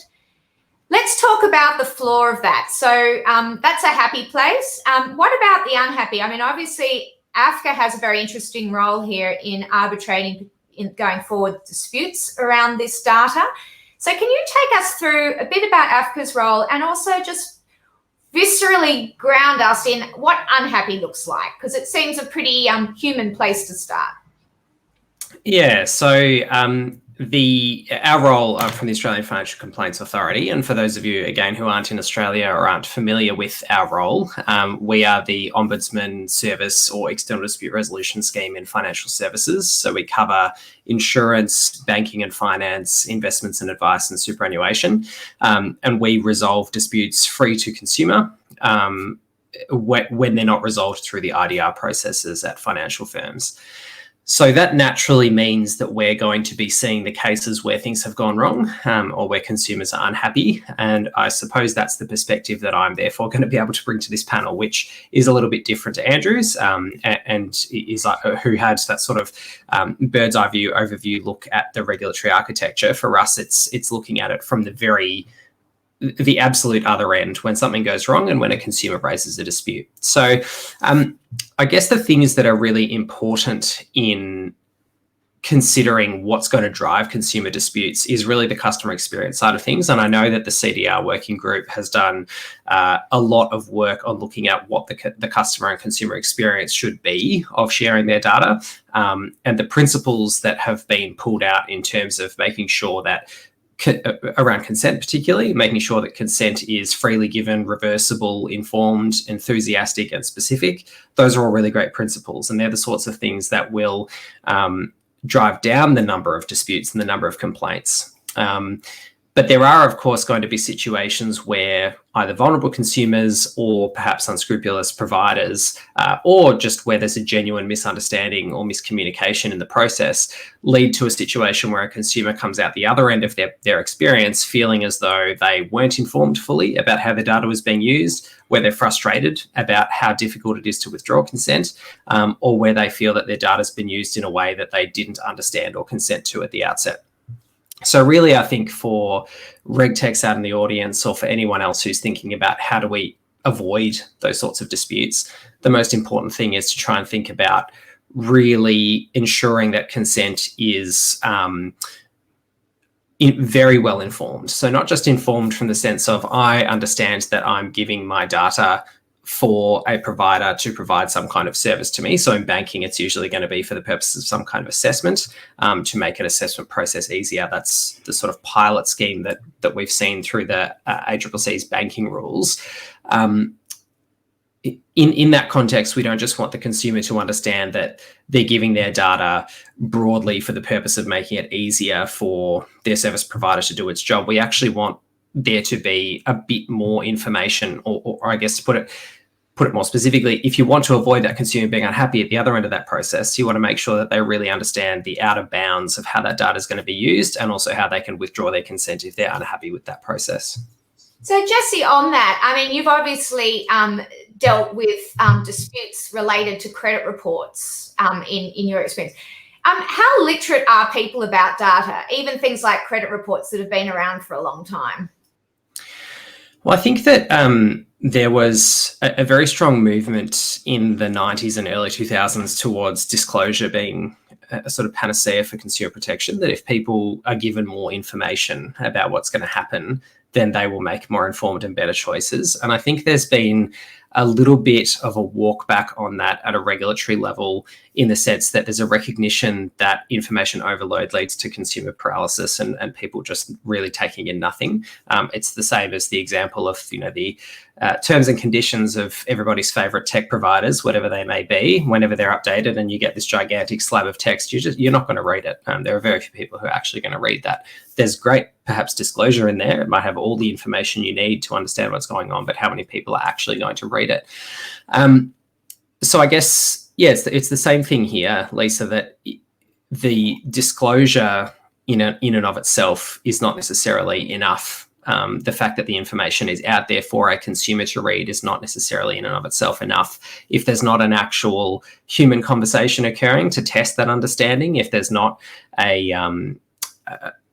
Let's talk about the floor of that. So that's a happy place. What about the unhappy? I mean, obviously, AFCA has a very interesting role here in arbitrating, in going forward, disputes around this data. So can you take us through a bit about AFCA's role, and also just viscerally ground us in what unhappy looks like? Because it seems a pretty human place to start. Yeah, so our role from the Australian Financial Complaints Authority, and for those of you, again, who aren't in Australia or aren't familiar with our role, we are the Ombudsman service or external dispute resolution scheme in financial services. So we cover insurance, banking and finance, investments and advice, and superannuation. And we resolve disputes free to consumer when they're not resolved through the IDR processes at financial firms. So that naturally means that we're going to be seeing the cases where things have gone wrong, or where consumers are unhappy. And I suppose that's the perspective that I'm therefore going to be able to bring to this panel, which is a little bit different to Andrew's, and is who had that sort of bird's eye view overview look at the regulatory architecture. For us, it's looking at it from the absolute other end, when something goes wrong and when a consumer raises a dispute. So I guess the things that are really important in considering what's going to drive consumer disputes is really the customer experience side of things. And I know that the CDR working group has done a lot of work on looking at what the customer and consumer experience should be of sharing their data, and the principles that have been pulled out in terms of making sure that around consent, particularly making sure that consent is freely given, reversible, informed, enthusiastic, and specific. Those are all really great principles, and they're the sorts of things that will drive down the number of disputes and the number of complaints. But there are, of course, going to be situations where either vulnerable consumers or perhaps unscrupulous providers, or just where there's a genuine misunderstanding or miscommunication in the process, lead to a situation where a consumer comes out the other end of their experience feeling as though they weren't informed fully about how their data was being used, where they're frustrated about how difficult it is to withdraw consent, or where they feel that their data has been used in a way that they didn't understand or consent to at the outset. So really, I think for RegTechs out in the audience, or for anyone else who's thinking about how do we avoid those sorts of disputes, the most important thing is to try and think about really ensuring that consent is very well informed. So not just informed from the sense of, I understand that I'm giving my data for a provider to provide some kind of service to me. So in banking, it's usually going to be for the purpose of some kind of assessment, to make an assessment process easier. That's the sort of pilot scheme that we've seen through the ACCC's banking rules. In that context, we don't just want the consumer to understand that they're giving their data broadly for the purpose of making it easier for their service provider to do its job. We actually want there to be a bit more information, or I guess to put it more specifically, if you want to avoid that consumer being unhappy at the other end of that process, you want to make sure that they really understand the outer bounds of how that data is going to be used, and also how they can withdraw their consent if they're unhappy with that process. So Jessie, on that, I mean, you've obviously dealt with disputes related to credit reports in your experience. How literate are people about data, even things like credit reports that have been around for a long time? Well, I think that there was a very strong movement in the 90s and early 2000s towards disclosure being a sort of panacea for consumer protection, that if people are given more information about what's going to happen, then they will make more informed and better choices. And I think there's been a little bit of a walk back on that at a regulatory level, in the sense that there's a recognition that information overload leads to consumer paralysis and people just really taking in nothing. It's the same as the example of, the terms and conditions of everybody's favorite tech providers, whatever they may be. Whenever they're updated and you get this gigantic slab of text, you're not going to read it. There are very few people who are actually going to read that. There's great, perhaps, disclosure in there. It might have all the information you need to understand what's going on, but how many people are actually going to read it? So I guess, yes, it's the same thing here, Lisa, that the disclosure in and of itself is not necessarily enough. The fact that the information is out there for a consumer to read is not necessarily in and of itself enough. If there's not an actual human conversation occurring to test that understanding, if there's not a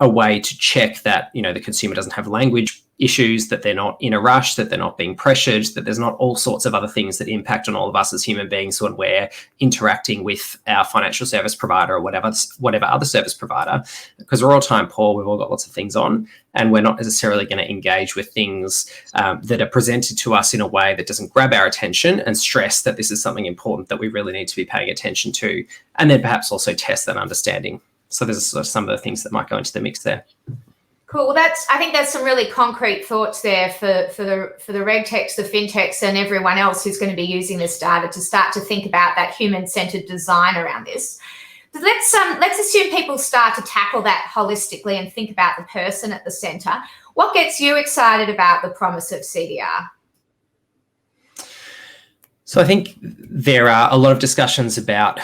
way to check that, the consumer doesn't have language issues, that they're not in a rush, that they're not being pressured, that there's not all sorts of other things that impact on all of us as human beings when we're interacting with our financial service provider or whatever other service provider, because we're all time poor, we've all got lots of things on, and we're not necessarily going to engage with things that are presented to us in a way that doesn't grab our attention and stress that this is something important that we really need to be paying attention to, and then perhaps also test that understanding. So there's sort of some of the things that might go into the mix there. Cool. Well, I think there's some really concrete thoughts there for the regtechs, the fintechs, and everyone else who's going to be using this data to start to think about that human-centered design around this. But let's assume people start to tackle that holistically and think about the person at the centre. What gets you excited about the promise of CDR? So I think there are a lot of discussions about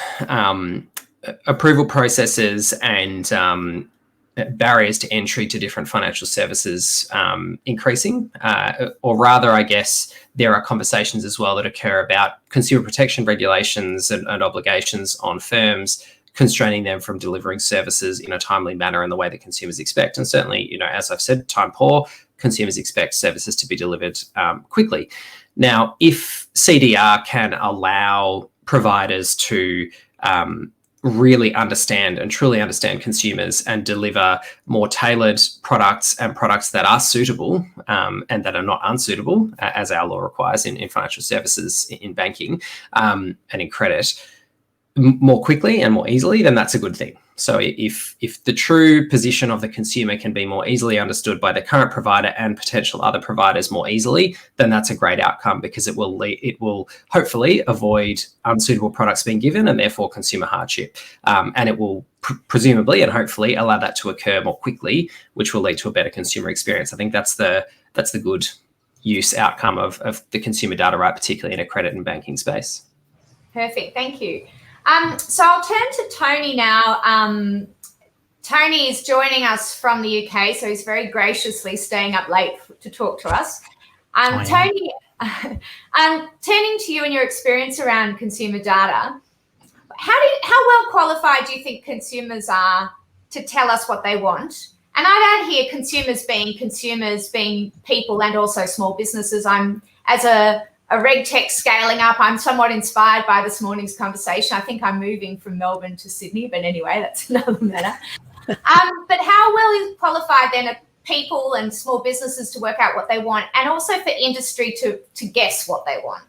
approval processes and barriers to entry to different financial services increasing, or rather, I guess, there are conversations as well that occur about consumer protection regulations and obligations on firms, constraining them from delivering services in a timely manner in the way that consumers expect. And certainly, as I've said, time poor, consumers expect services to be delivered quickly. Now, if CDR can allow providers to really understand and truly understand consumers and deliver more tailored products and products that are suitable and that are not unsuitable, as our law requires in financial services, in banking and in credit, more quickly and more easily, then that's a good thing. So if the true position of the consumer can be more easily understood by the current provider and potential other providers more easily, then that's a great outcome, because it will hopefully avoid unsuitable products being given and therefore consumer hardship. And it will presumably and hopefully allow that to occur more quickly, which will lead to a better consumer experience. I think that's the good use outcome of the consumer data right, particularly in a credit and banking space. Perfect, thank you. So I'll turn to Tony now. Tony is joining us from the UK, so he's very graciously staying up late to talk to us. Tony, turning to you and your experience around consumer data, how well qualified do you think consumers are to tell us what they want? And I'd add here consumers being people and also small businesses. As a regtech scaling up, I'm somewhat inspired by this morning's conversation. I think I'm moving from Melbourne to Sydney, but anyway, that's another matter. But how well is qualified then are people and small businesses to work out what they want, and also for industry to guess what they want?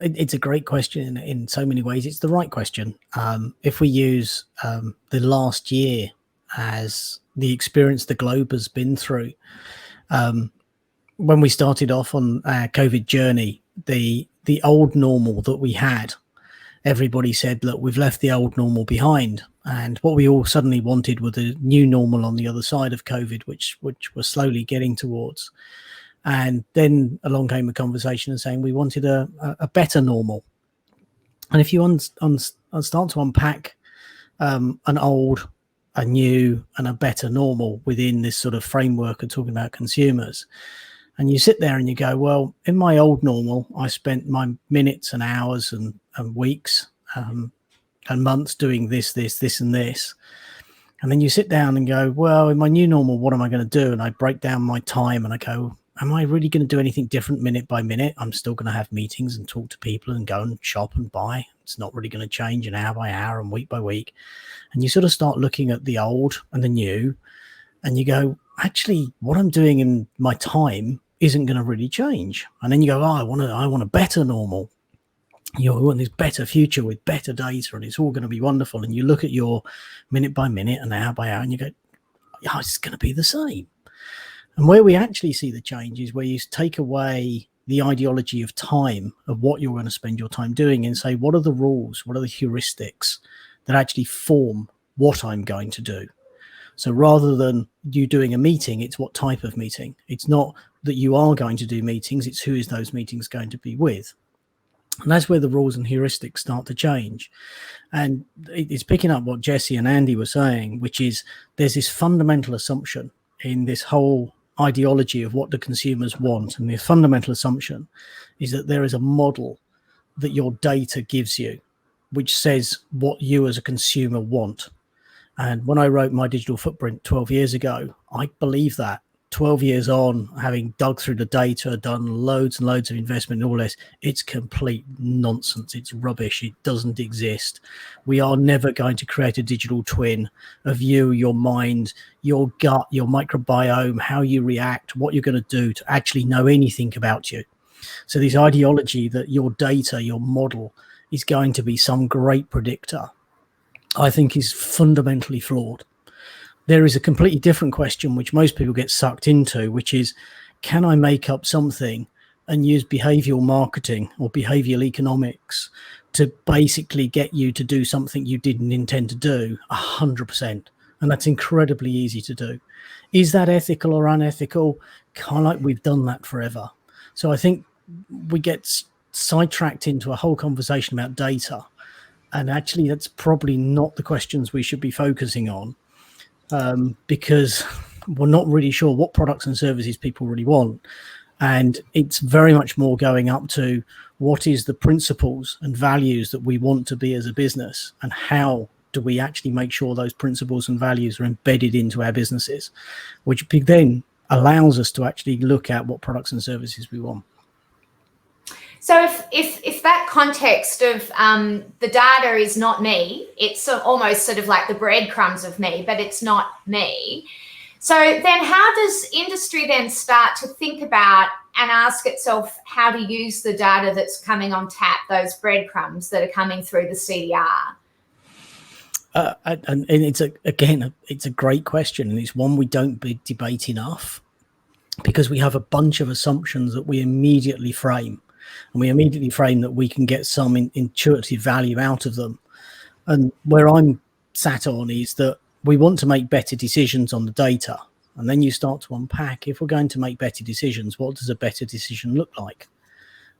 It's a great question in so many ways. It's the right question. If we use the last year as the experience the globe has been through, when we started off on our COVID journey, the old normal that we had, everybody said, look, we've left the old normal behind. And what we all suddenly wanted was a new normal on the other side of COVID, which we're slowly getting towards. And then along came a conversation and saying we wanted a better normal. And if you start to unpack an old, a new, and a better normal within this sort of framework of talking about consumers, and you sit there and you go, well, in my old normal, I spent my minutes and hours and weeks and months doing this, and this. And then you sit down and go, well, in my new normal, what am I going to do? And I break down my time and I go, am I really going to do anything different minute by minute? I'm still going to have meetings and talk to people and go and shop and buy. It's not really going to change an hour by hour and week by week. And you sort of start looking at the old and the new and you go, actually what I'm doing in my time isn't going to really change. And then you go, I want a better normal. You want this better future with better data, and it's all going to be wonderful. And you look at your minute by minute and hour by hour, and you go, oh, it's going to be the same. And where we actually see the change is where you take away the ideology of time, of what you're going to spend your time doing, and say, what are the rules? What are the heuristics that actually form what I'm going to do? So rather than you doing a meeting, it's what type of meeting. It's not that you are going to do meetings, it's who is those meetings going to be with. And that's where the rules and heuristics start to change. And it's picking up what Jesse and Andy were saying, which is there's this fundamental assumption in this whole ideology of what the consumers want. And the fundamental assumption is that there is a model that your data gives you, which says what you as a consumer want. And when I wrote my digital footprint 12 years ago, I believe that. 12 years on, having dug through the data, done loads and loads of investment and all this, it's complete nonsense. It's rubbish. It doesn't exist. We are never going to create a digital twin of you, your mind, your gut, your microbiome, how you react, what you're going to do to actually know anything about you. So this ideology that your data, your model is going to be some great predictor, I think is fundamentally flawed. There is a completely different question, which most people get sucked into, which is, can I make up something and use behavioral marketing or behavioral economics to basically get you to do something you didn't intend to do? 100%. And that's incredibly easy to do. Is that ethical or unethical? Kind of like we've done that forever. So I think we get sidetracked into a whole conversation about data. And actually, that's probably not the questions we should be focusing on. Because we're not really sure what products and services people really want. And it's very much more going up to what is the principles and values that we want to be as a business, and how do we actually make sure those principles and values are embedded into our businesses, which then allows us to actually look at what products and services we want. So if that context of the data is not me, it's almost sort of like the breadcrumbs of me, but it's not me. So then how does industry then start to think about and ask itself how to use the data that's coming on tap, those breadcrumbs that are coming through the CDR? And it's a great question, and it's one we don't debate enough, because we have a bunch of assumptions that we immediately frame. And we immediately frame that we can get some intuitive value out of them. And where I'm sat on is that we want to make better decisions on the data. And then you start to unpack, if we're going to make better decisions, what does a better decision look like?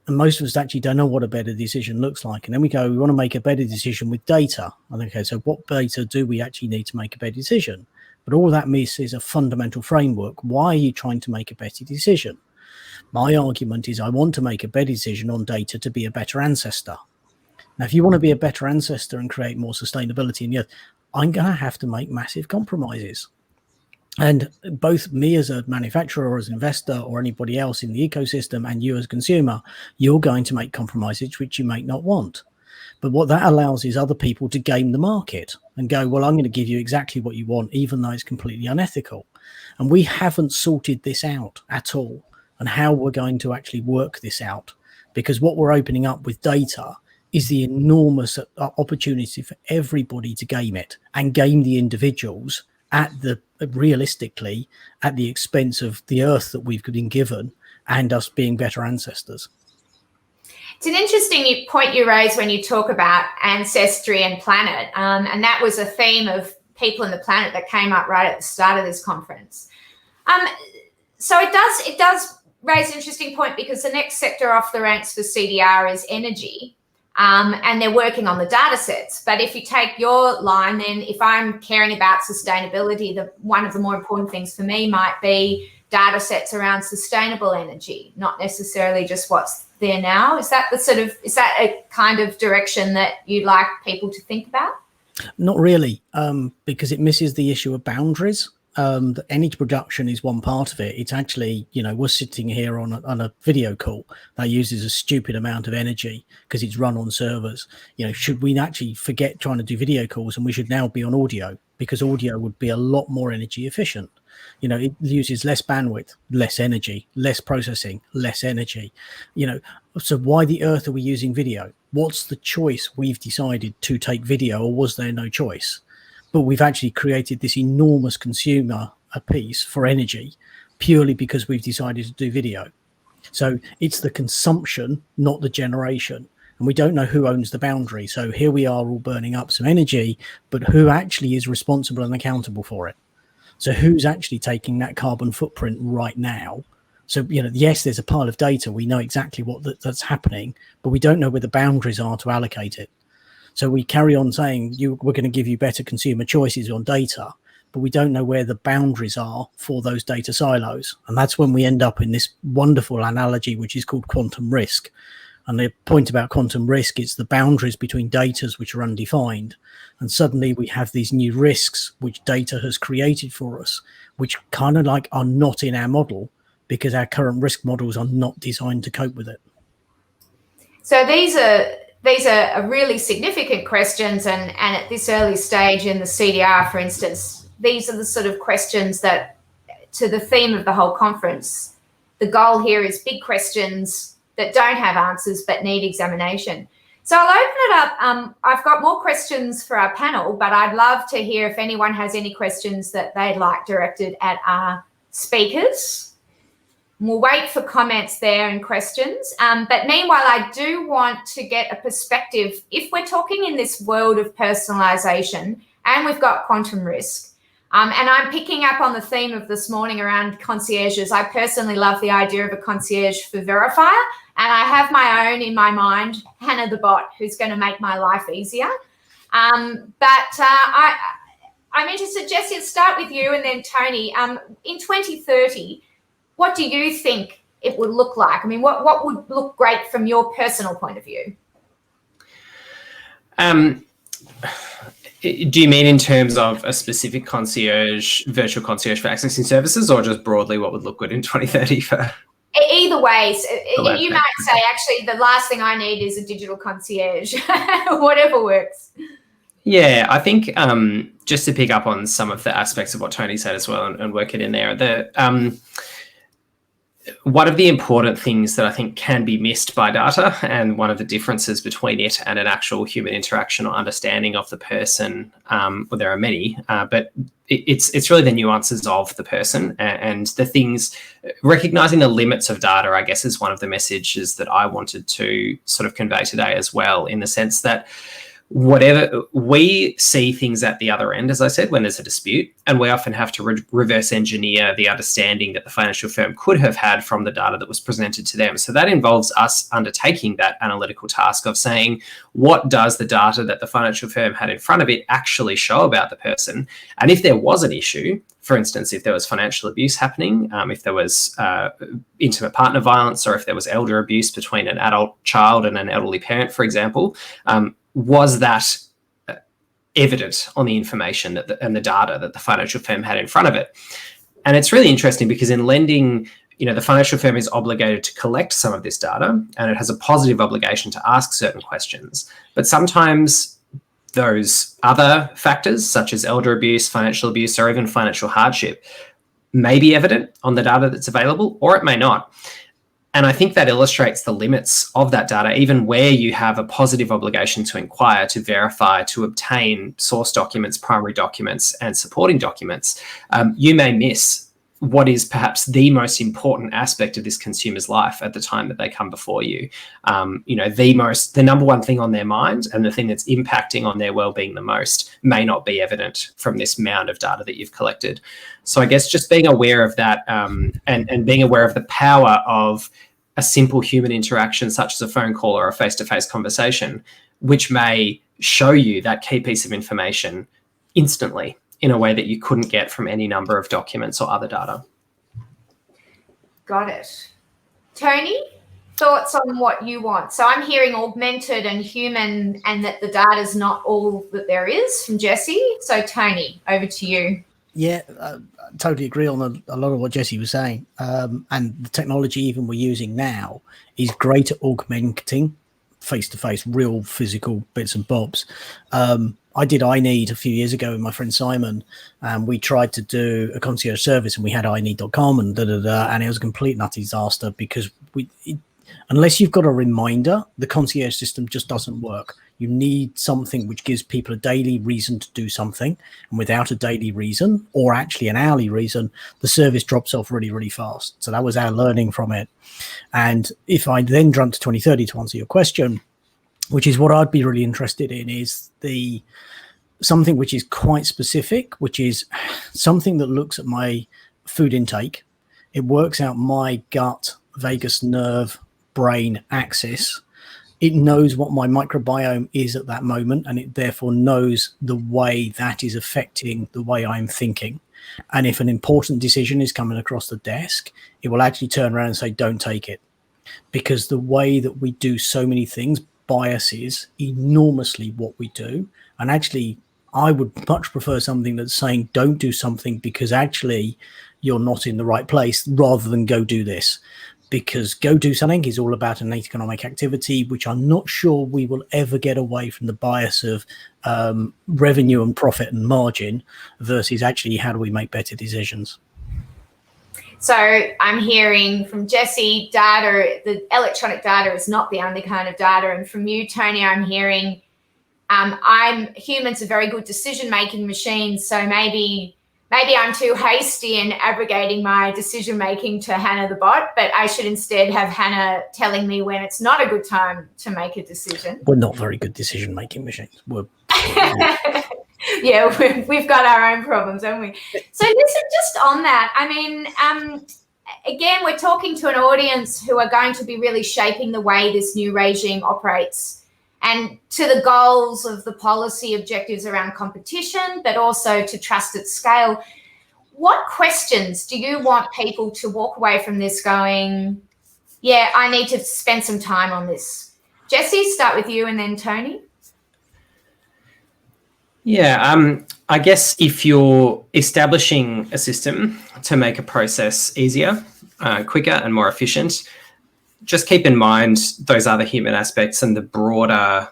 And most of us actually don't know what a better decision looks like. And then we go, we want to make a better decision with data. And okay, so what data do we actually need to make a better decision? But all that misses a fundamental framework. Why are you trying to make a better decision? My argument is I want to make a better decision on data to be a better ancestor. Now, if you want to be a better ancestor and create more sustainability in the earth, I'm going to have to make massive compromises. And both me as a manufacturer or as an investor or anybody else in the ecosystem and you as a consumer, you're going to make compromises which you may not want. But what that allows is other people to game the market and go, well, I'm going to give you exactly what you want, even though it's completely unethical. And we haven't sorted this out at all, and how we're going to actually work this out, because what we're opening up with data is the enormous opportunity for everybody to game it and game the individuals realistically at the expense of the earth that we've been given and us being better ancestors. It's an interesting point you raise when you talk about ancestry and planet, and that was a theme of people and the planet that came up right at the start of this conference. So it does raise an interesting point, because the next sector off the ranks for CDR is energy, and they're working on the data sets. But if you take your line, then if I'm caring about sustainability, one of the more important things for me might be data sets around sustainable energy, not necessarily just what's there now. Is that a kind of direction that you'd like people to think about? Not really, because it misses the issue of boundaries. The energy production is one part of it. It's actually, we're sitting here on a video call that uses a stupid amount of energy because it's run on servers. Should we actually forget trying to do video calls and we should now be on audio? because audio would be a lot more energy efficient. You know, it uses less bandwidth, less energy, less processing, less energy. You know, so why the earth are we using video? What's the choice we've decided to take video, or was there no choice? But we've actually created this enormous consumer piece for energy purely because we've decided to do video. So it's the consumption, not the generation. And we don't know who owns the boundary. So here we are all burning up some energy, but who actually is responsible and accountable for it? So who's actually taking that carbon footprint right now? So, you know, yes, there's a pile of data. We know exactly what that's happening, but we don't know where the boundaries are to allocate it. So we carry on saying we're going to give you better consumer choices on data, but we don't know where the boundaries are for those data silos. And that's when we end up in this wonderful analogy, which is called quantum risk. And the point about quantum risk is the boundaries between data which are undefined. And suddenly we have these new risks which data has created for us, which kind of like are not in our model because our current risk models are not designed to cope with it. So these are really significant questions, and at this early stage in the CDR, for instance, these are the sort of questions that, to the theme of the whole conference, the goal here is big questions that don't have answers but need examination. So I'll open it up. I've got more questions for our panel, but I'd love to hear if anyone has any questions that they'd like directed at our speakers. We'll wait for comments there and questions. But meanwhile, I do want to get a perspective. If we're talking in this world of personalisation and we've got quantum risk, and I'm picking up on the theme of this morning around concierges. I personally love the idea of a concierge for verifier, and I have my own in my mind, Hannah the bot, who's going to make my life easier. I'm interested, Jessie, to start with you and then Tony. In 2030, what do you think it would look like? I mean, what would look great from your personal point of view? Do you mean in terms of a specific concierge, virtual concierge for accessing services, or just broadly what would look good in 2030 for? Either way, you might say, actually, the last thing I need is a digital concierge, whatever works. Yeah, I think just to pick up on some of the aspects of what Tony said as well and work it in there, one of the important things that I think can be missed by data, and one of the differences between it and an actual human interaction or understanding of the person, well, there are many, but it's really the nuances of the person and the things, recognizing the limits of data, I guess, is one of the messages that I wanted to sort of convey today as well, in the sense that whatever we see things at the other end, as I said, when there's a dispute, and we often have to reverse engineer the understanding that the financial firm could have had from the data that was presented to them. So that involves us undertaking that analytical task of saying, what does the data that the financial firm had in front of it actually show about the person? And if there was an issue, for instance, if there was financial abuse happening, if there was intimate partner violence, or if there was elder abuse between an adult child and an elderly parent, for example, was that evident on the information that and the data that the financial firm had in front of it? And it's really interesting because in lending, you know, the financial firm is obligated to collect some of this data, and it has a positive obligation to ask certain questions. But sometimes those other factors, such as elder abuse, financial abuse, or even financial hardship, may be evident on the data that's available, or it may not. And I think that illustrates the limits of that data, even where you have a positive obligation to inquire, to verify, to obtain source documents, primary documents, and supporting documents. You may miss what is perhaps the most important aspect of this consumer's life at the time that they come before you. You know, the number one thing on their mind and the thing that's impacting on their well-being the most may not be evident from this mound of data that you've collected. So I guess just being aware of that and being aware of the power of a simple human interaction, such as a phone call or a face-to-face conversation, which may show you that key piece of information instantly in a way that you couldn't get from any number of documents or other data. Got it. Tony, thoughts on what you want? So I'm hearing augmented and human, and that the data is not all that there is, from Jessie. So Tony, over to you. Yeah, I totally agree on a lot of what Jessie was saying. And the technology even we're using now is great at augmenting face-to-face, real physical bits and bobs. I did iNeed a few years ago with my friend Simon, and we tried to do a concierge service, and we had iNeed.com and and it was a complete and utter disaster because unless you've got a reminder, the concierge system just doesn't work. You need something which gives people a daily reason to do something, and without a daily reason, or actually an hourly reason, the service drops off really, really fast. So that was our learning from it. And if I then jump to 2030 to answer your question, which is what I'd be really interested in, is something which is quite specific, which is something that looks at my food intake. It works out my gut, vagus nerve, brain axis. It knows what my microbiome is at that moment, and it therefore knows the way that is affecting the way I'm thinking. And if an important decision is coming across the desk, it will actually turn around and say, don't take it. Because the way that we do so many things biases enormously what we do. And actually, I would much prefer something that's saying, don't do something because actually you're not in the right place, rather than go do this. Because go do something is all about an economic activity, which I'm not sure we will ever get away from the bias of revenue and profit and margin versus actually how do we make better decisions. So I'm hearing from Jesse, data, the electronic data is not the only kind of data. And from you, Tony, I'm hearing humans are very good decision-making machines. So maybe I'm too hasty in abrogating my decision-making to Hannah the bot, but I should instead have Hannah telling me when it's not a good time to make a decision. We're not very good decision-making machines. Yeah, we've got our own problems, haven't we? So listen, just on that, I mean, again, we're talking to an audience who are going to be really shaping the way this new regime operates, and to the goals of the policy objectives around competition, but also to trust at scale. What questions do you want people to walk away from this going, yeah, I need to spend some time on this? Jesse, start with you and then Tony. Yeah, I guess if you're establishing a system to make a process easier, quicker and more efficient, just keep in mind those other human aspects and the broader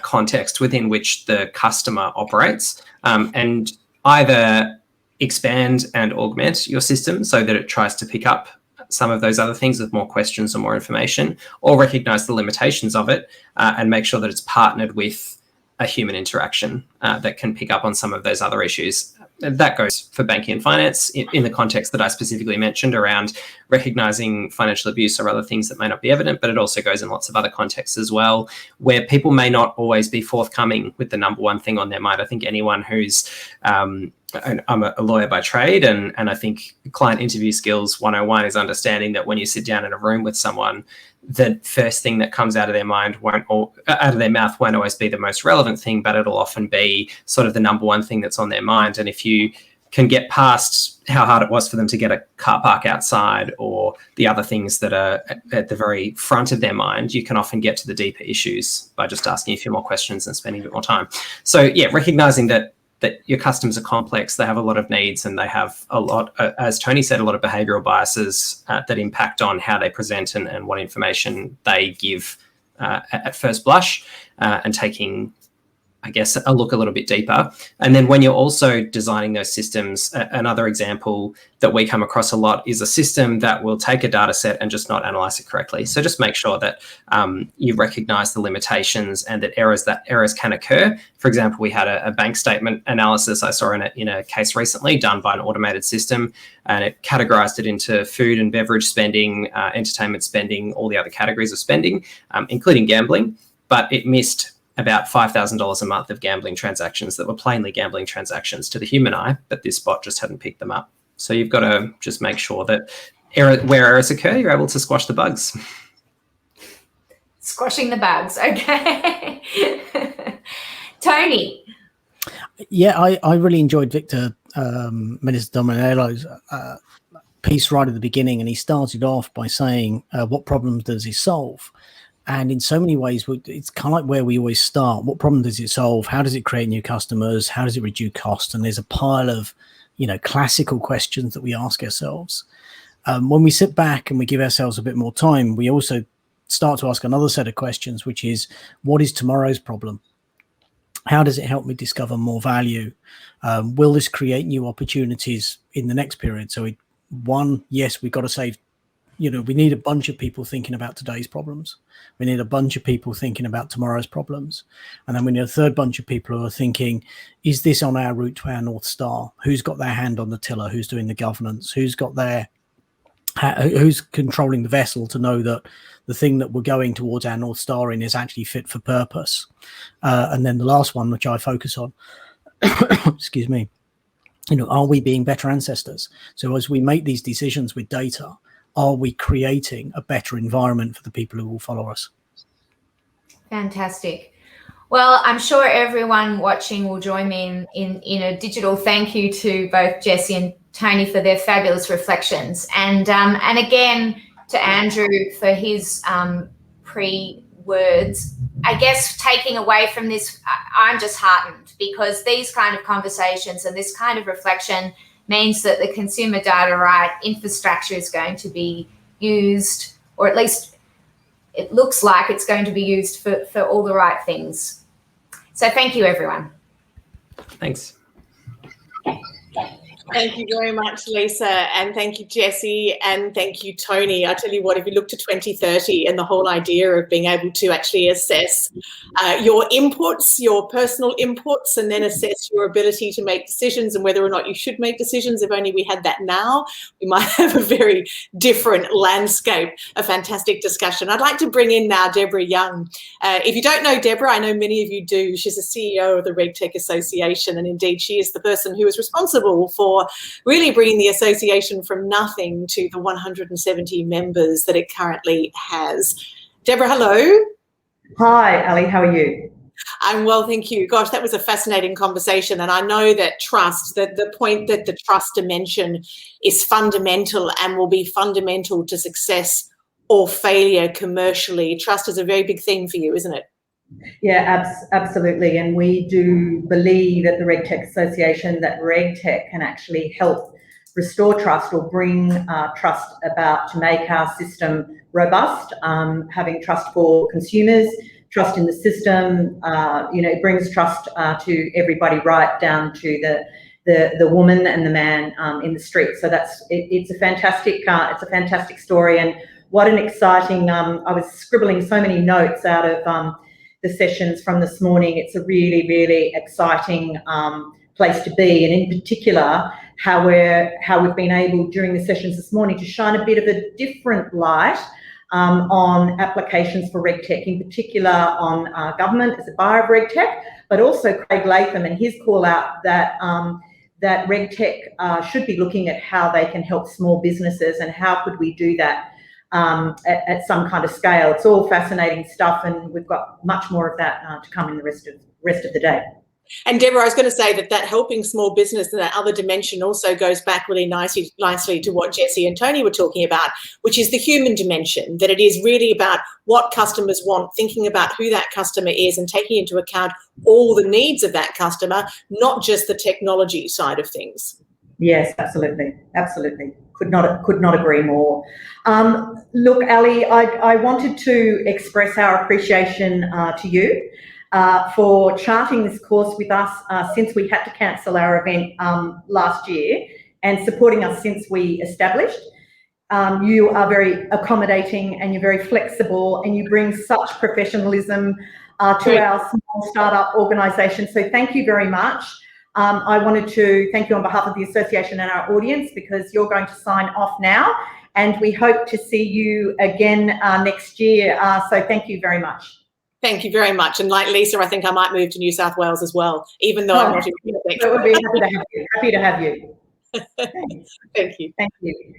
context within which the customer operates, and either expand and augment your system so that it tries to pick up some of those other things with more questions or more information, or recognize the limitations of it and make sure that it's partnered with a human interaction that can pick up on some of those other issues. That goes for banking and finance in the context that I specifically mentioned around recognizing financial abuse or other things that may not be evident, but it also goes in lots of other contexts as well, where people may not always be forthcoming with the number one thing on their mind. I think anyone who's, I'm a lawyer by trade, and I think client interview skills 101 is understanding that when you sit down in a room with someone, the first thing that comes out of their mind out of their mouth won't always be the most relevant thing, but it'll often be sort of the number one thing that's on their mind. And if you can get past how hard it was for them to get a car park outside or the other things that are at the very front of their mind, you can often get to the deeper issues by just asking a few more questions and spending a bit more time. So yeah, recognizing that your customers are complex, they have a lot of needs, and they have a lot, as Tony said, a lot of behavioral biases that impact on how they present and what information they give at first blush, and taking, I guess, a look a little bit deeper. And then when you're also designing those systems, another example that we come across a lot is a system that will take a data set and just not analyze it correctly. So just make sure that you recognize the limitations and that errors can occur. For example, we had a bank statement analysis I saw in a case recently done by an automated system, and it categorized it into food and beverage spending, entertainment spending, all the other categories of spending, including gambling, but it missed about $5,000 a month of gambling transactions that were plainly gambling transactions to the human eye, but this bot just hadn't picked them up. So you've got to just make sure that where errors occur, you're able to squash the bugs. Squashing the bugs, okay. Tony. Yeah, I really enjoyed Victor Mendes-Dominello's piece right at the beginning, and he started off by saying, what problems does he solve? And in so many ways, it's kind of like where we always start. What problem does it solve? How does it create new customers? How does it reduce cost? And there's a pile of, classical questions that we ask ourselves. When we sit back and we give ourselves a bit more time, we also start to ask another set of questions, which is, what is tomorrow's problem? How does it help me discover more value? Will this create new opportunities in the next period? So yes, we've got to save, we need a bunch of people thinking about today's problems. We need a bunch of people thinking about tomorrow's problems. And then we need a third bunch of people who are thinking, is this on our route to our North Star? Who's got their hand on the tiller? Who's doing the governance? Who's controlling the vessel to know that the thing that we're going towards our North Star in is actually fit for purpose? And then the last one, which I focus on, excuse me, are we being better ancestors? So as we make these decisions with data, are we creating a better environment for the people who will follow us? Fantastic. Well, I'm sure everyone watching will join me in a digital thank you to both Jessie and Tony for their fabulous reflections, and again to Andrew for his pre-words. I guess taking away from this, I'm just heartened, because these kind of conversations and this kind of reflection means that the consumer data right infrastructure is going to be used, or at least it looks like it's going to be used for all the right things. So thank you, everyone. Thanks. Thank you very much, Lisa, and thank you, Jessie, and thank you, Tony. I tell you what, if you look to 2030 and the whole idea of being able to actually assess your inputs, your personal inputs, and then assess your ability to make decisions and whether or not you should make decisions, if only we had that now, we might have a very different landscape, a fantastic discussion. I'd like to bring in now Deborah Young. If you don't know Deborah, I know many of you do. She's the CEO of the RegTech Association, and indeed she is the person who is responsible for really bringing the association from nothing to the 170 members that it currently has. Deborah, hello. Hi, Ali, how are you? I'm well, thank you. Gosh, that was a fascinating conversation. And I know that trust, that the point that the trust dimension is fundamental and will be fundamental to success or failure commercially. Trust is a very big theme for you, isn't it? Yeah, absolutely. And we do believe at the RegTech Association that RegTech can actually help restore trust or bring trust about to make our system robust, having trust for consumers, trust in the system, it brings trust to everybody right down to the woman and the man in the street. So it's a fantastic story. And what an exciting, I was scribbling so many notes out of the sessions from this morning. It's a really, really exciting place to be, and in particular, how we've been able during the sessions this morning to shine a bit of a different light on applications for RegTech, in particular on government as a buyer of RegTech, but also Craig Latham and his call out that that RegTech should be looking at how they can help small businesses and how could we do that at some kind of scale. It's all fascinating stuff, and we've got much more of that to come in the rest of the day. And Deborah, I was going to say that helping small business and that other dimension also goes back really nicely to what Jessie and Tony were talking about, which is the human dimension, that it is really about what customers want, thinking about who that customer is and taking into account all the needs of that customer, not just the technology side of things. Yes, absolutely. Could not agree more. Look, Ali, I wanted to express our appreciation to you for charting this course with us since we had to cancel our event last year, and supporting us since we established. You are very accommodating and you're very flexible, and you bring such professionalism to our small startup organisation. So thank you very much. I wanted to thank you on behalf of the association and our audience, because you're going to sign off now, and we hope to see you again next year. So thank you very much. Thank you very much. And like Lisa, I think I might move to New South Wales as well, even though I'm not in Quebec. So we'll be happy to have you. Thank you. Thank you.